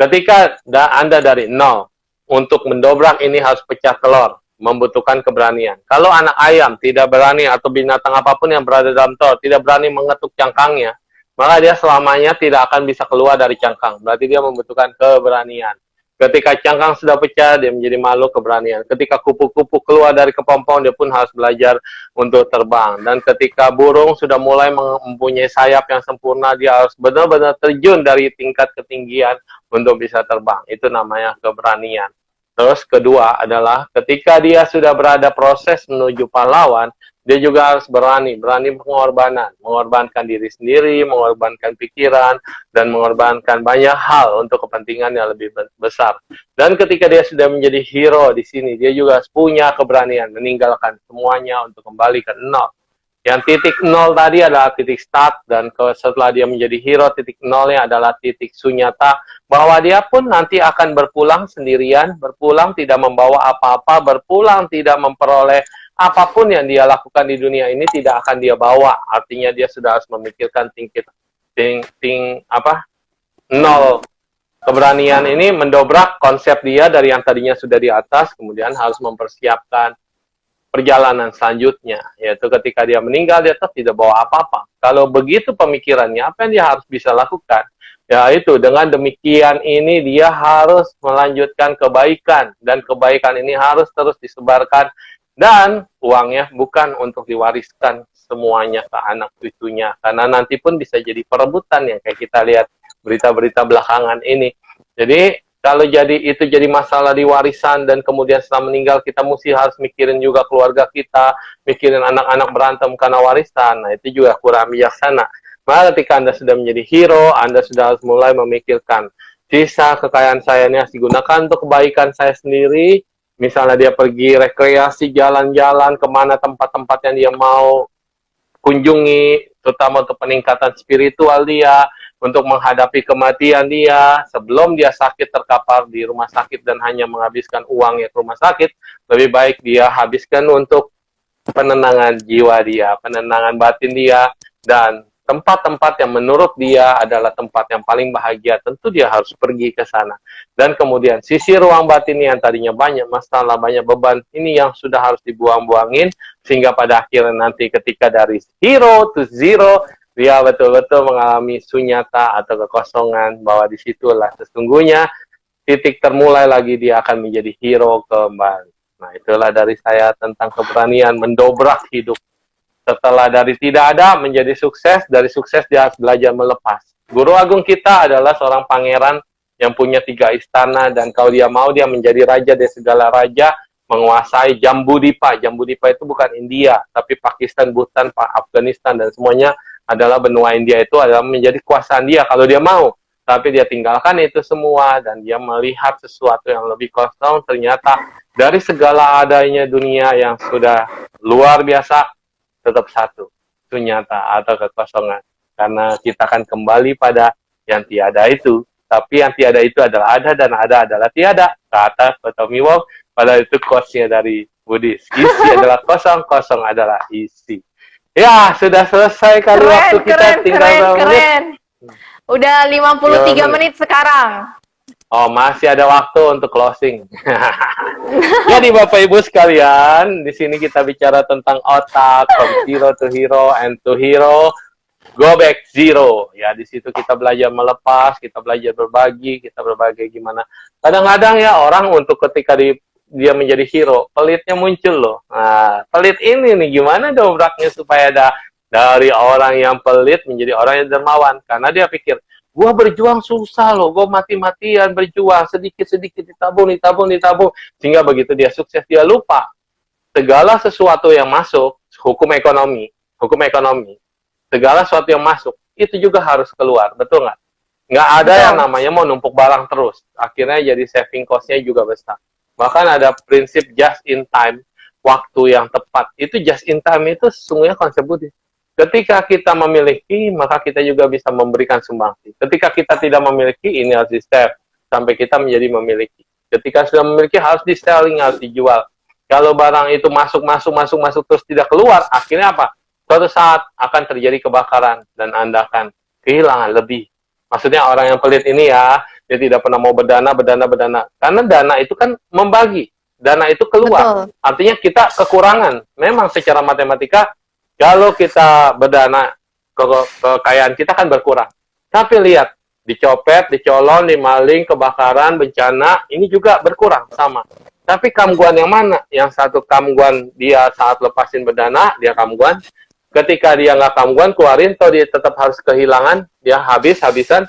Speaker 1: Ketika Anda dari nol, untuk mendobrak ini harus pecah telur, membutuhkan keberanian. Kalau anak ayam tidak berani atau binatang apapun yang berada dalam telur tidak berani mengetuk cangkangnya, maka dia selamanya tidak akan bisa keluar dari cangkang. Berarti dia membutuhkan keberanian. Ketika cangkang sudah pecah, dia menjadi makhluk keberanian. Ketika kupu-kupu keluar dari kepompong, dia pun harus belajar untuk terbang. Dan ketika burung sudah mulai mempunyai sayap yang sempurna, dia harus benar-benar terjun dari tingkat ketinggian untuk bisa terbang. Itu namanya keberanian. Terus kedua adalah ketika dia sudah berada proses menuju pahlawan, dia juga harus berani pengorbanan, mengorbankan diri sendiri, mengorbankan pikiran, dan mengorbankan banyak hal untuk kepentingan yang lebih besar. Dan ketika dia sudah menjadi hero di sini, dia juga punya keberanian meninggalkan semuanya untuk kembali ke nol. Yang titik nol tadi adalah titik start, dan setelah dia menjadi hero, titik nolnya adalah titik sunyata, bahwa dia pun nanti akan berpulang sendirian, berpulang tidak membawa apa-apa, berpulang tidak memperoleh apapun yang dia lakukan di dunia ini tidak akan dia bawa. Artinya dia sudah harus memikirkan nol. Keberanian ini mendobrak konsep dia dari yang tadinya sudah di atas, kemudian harus mempersiapkan perjalanan selanjutnya, yaitu ketika dia meninggal dia tetap tidak bawa apa-apa. Kalau begitu pemikirannya, apa yang dia harus bisa lakukan? Yaitu dengan demikian ini dia harus melanjutkan kebaikan, dan kebaikan ini harus terus disebarkan, dan uangnya bukan untuk diwariskan semuanya ke anak cucunya, karena nanti pun bisa jadi perebutan yang kayak kita lihat berita-berita belakangan ini. Jadi kalau itu jadi masalah di warisan, dan kemudian setelah meninggal kita mesti harus mikirin juga keluarga kita, mikirin anak-anak berantem karena warisan, nah itu juga kurang bijaksana. Maka ketika Anda sudah menjadi hero, Anda sudah harus mulai memikirkan, sisa kekayaan saya ini harus digunakan untuk kebaikan saya sendiri. Misalnya dia pergi rekreasi, jalan-jalan kemana tempat-tempat yang dia mau kunjungi, terutama untuk peningkatan spiritual dia, untuk menghadapi kematian dia, sebelum dia sakit terkapar di rumah sakit dan hanya menghabiskan uangnya ke rumah sakit, lebih baik dia habiskan untuk penenangan jiwa dia, penenangan batin dia, dan tempat-tempat yang menurut dia adalah tempat yang paling bahagia, tentu dia harus pergi ke sana. Dan kemudian sisi ruang batin yang tadinya banyak masalah, banyak beban, ini yang sudah harus dibuang-buangin, sehingga pada akhirnya nanti ketika dari hero to zero, dia betul-betul mengalami sunyata atau kekosongan, bahwa disitulah sesungguhnya titik termulai lagi dia akan menjadi hero kembali. Nah, itulah dari saya tentang keberanian mendobrak hidup. Setelah dari tidak ada menjadi sukses, dari sukses dia harus belajar melepas. Guru agung kita adalah seorang pangeran yang punya 3 istana, dan kalau dia mau dia menjadi raja dari segala raja, menguasai Jambudipa. Jambudipa itu bukan India, tapi Pakistan, Bhutan, Afghanistan, dan semuanya adalah benua India. Itu adalah menjadi kuasaan dia kalau dia mau. Tapi dia tinggalkan itu semua, dan dia melihat sesuatu yang lebih kosong. Ternyata dari segala adanya dunia yang sudah luar biasa, tetap satu, sunyata atau kekosongan. Karena kita akan kembali pada yang tiada itu. Tapi yang tiada itu adalah ada, dan ada adalah tiada. Kata Tommy Wong, pada itu quotes-nya dari Buddhis. Isi adalah kosong, kosong adalah isi. Ya, sudah selesai kali waktu kita, tinggal berapa menit?
Speaker 2: Udah 53 menit sekarang.
Speaker 1: Oh, masih ada waktu untuk closing. Jadi Bapak Ibu sekalian, di sini kita bicara tentang otak, from zero to hero, and to hero, go back zero. Ya, di situ kita belajar melepas, kita belajar berbagi, kita berbagi gimana. Kadang-kadang ya orang untuk ketika dia menjadi hero, pelitnya muncul loh. Nah, pelit ini nih gimana dobraknya supaya dari orang yang pelit menjadi orang yang dermawan. Karena dia pikir, gue berjuang susah loh, gue mati-matian berjuang, sedikit-sedikit ditabung, sehingga begitu dia sukses, dia lupa segala sesuatu yang masuk, hukum ekonomi, segala sesuatu yang masuk, itu juga harus keluar, betul nggak? Nggak ada yang namanya mau numpuk barang terus, akhirnya jadi saving cost-nya juga besar. Bahkan ada prinsip just in time, waktu yang tepat. Itu just in time itu sesungguhnya konsep Buddhis. Ketika kita memiliki, maka kita juga bisa memberikan sumbangsi. Ketika kita tidak memiliki, ini harus di-step sampai kita menjadi memiliki. Ketika sudah memiliki, harus di-selling, harus dijual. Kalau barang itu masuk terus tidak keluar, akhirnya apa? Suatu saat akan terjadi kebakaran dan Anda akan kehilangan lebih. Maksudnya orang yang pelit ini ya, dia tidak pernah mau berdana. Karena dana itu kan membagi. Dana itu keluar.
Speaker 2: Betul.
Speaker 1: Artinya kita kekurangan. Memang secara matematika, kalau kita berdana, kekayaan kita kan berkurang. Tapi lihat, dicopet, dicolong, dimaling, kebakaran, bencana, ini juga berkurang sama. Tapi kamguan yang mana? Yang satu kamguan dia saat lepasin berdana, dia kamguan. Ketika dia nggak kamguan, keluarin, atau dia tetap harus kehilangan, dia habisan.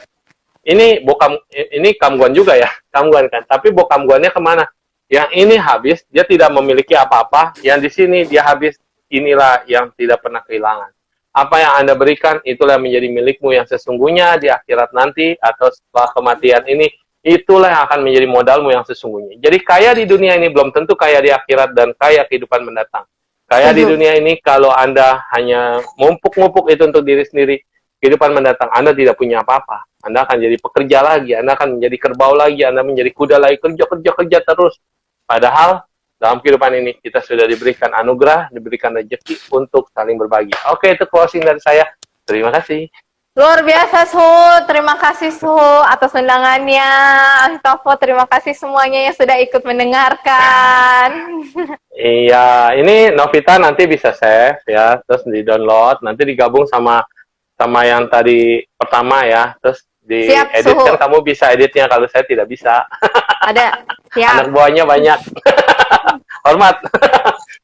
Speaker 1: Ini kamguan juga ya, kamguan kan. Tapi kamguannya kemana? Yang ini habis, dia tidak memiliki apa-apa. Yang di sini dia habis. Inilah yang tidak pernah kehilangan. Apa yang Anda berikan, itulah yang menjadi milikmu yang sesungguhnya di akhirat nanti, atau setelah kematian ini, itulah yang akan menjadi modalmu yang sesungguhnya. Jadi kaya di dunia ini belum tentu kaya di akhirat dan kaya kehidupan mendatang. Kaya di dunia ini, kalau Anda hanya mumpuk-mumpuk itu untuk diri sendiri, kehidupan mendatang Anda tidak punya apa-apa. Anda akan jadi pekerja lagi, Anda akan menjadi kerbau lagi, Anda menjadi kuda lagi, kerja terus. Padahal, dalam kehidupan ini kita sudah diberikan anugerah, diberikan rezeki untuk saling berbagi. Oke, itu closing dari saya. Terima kasih.
Speaker 2: Luar biasa, Suhu. Terima kasih, Suhu, atas undangannya. Astagfirullah, terima kasih semuanya yang sudah ikut mendengarkan.
Speaker 1: Iya, ini Novita nanti bisa save ya, terus di-download, nanti digabung sama yang tadi pertama ya, terus di
Speaker 2: Siap,
Speaker 1: edit
Speaker 2: Suhu.
Speaker 1: kan kamu bisa editnya, kalau saya tidak bisa.
Speaker 2: Ada. Siap.
Speaker 1: Anak buahnya banyak. Hormat.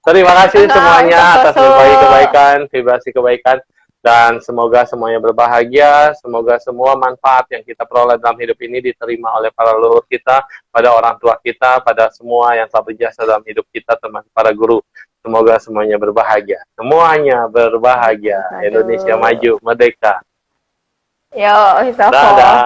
Speaker 1: Terima kasih semuanya atas berbagi kebaikan, vibrasi kebaikan, dan semoga semuanya berbahagia, semoga semua manfaat yang kita peroleh dalam hidup ini diterima oleh para leluhur kita, pada orang tua kita, pada semua yang telah berjasa dalam hidup kita, termasuk para guru. Semoga semuanya berbahagia. Semuanya berbahagia. Indonesia maju, merdeka.
Speaker 2: Yo,
Speaker 1: Dadah.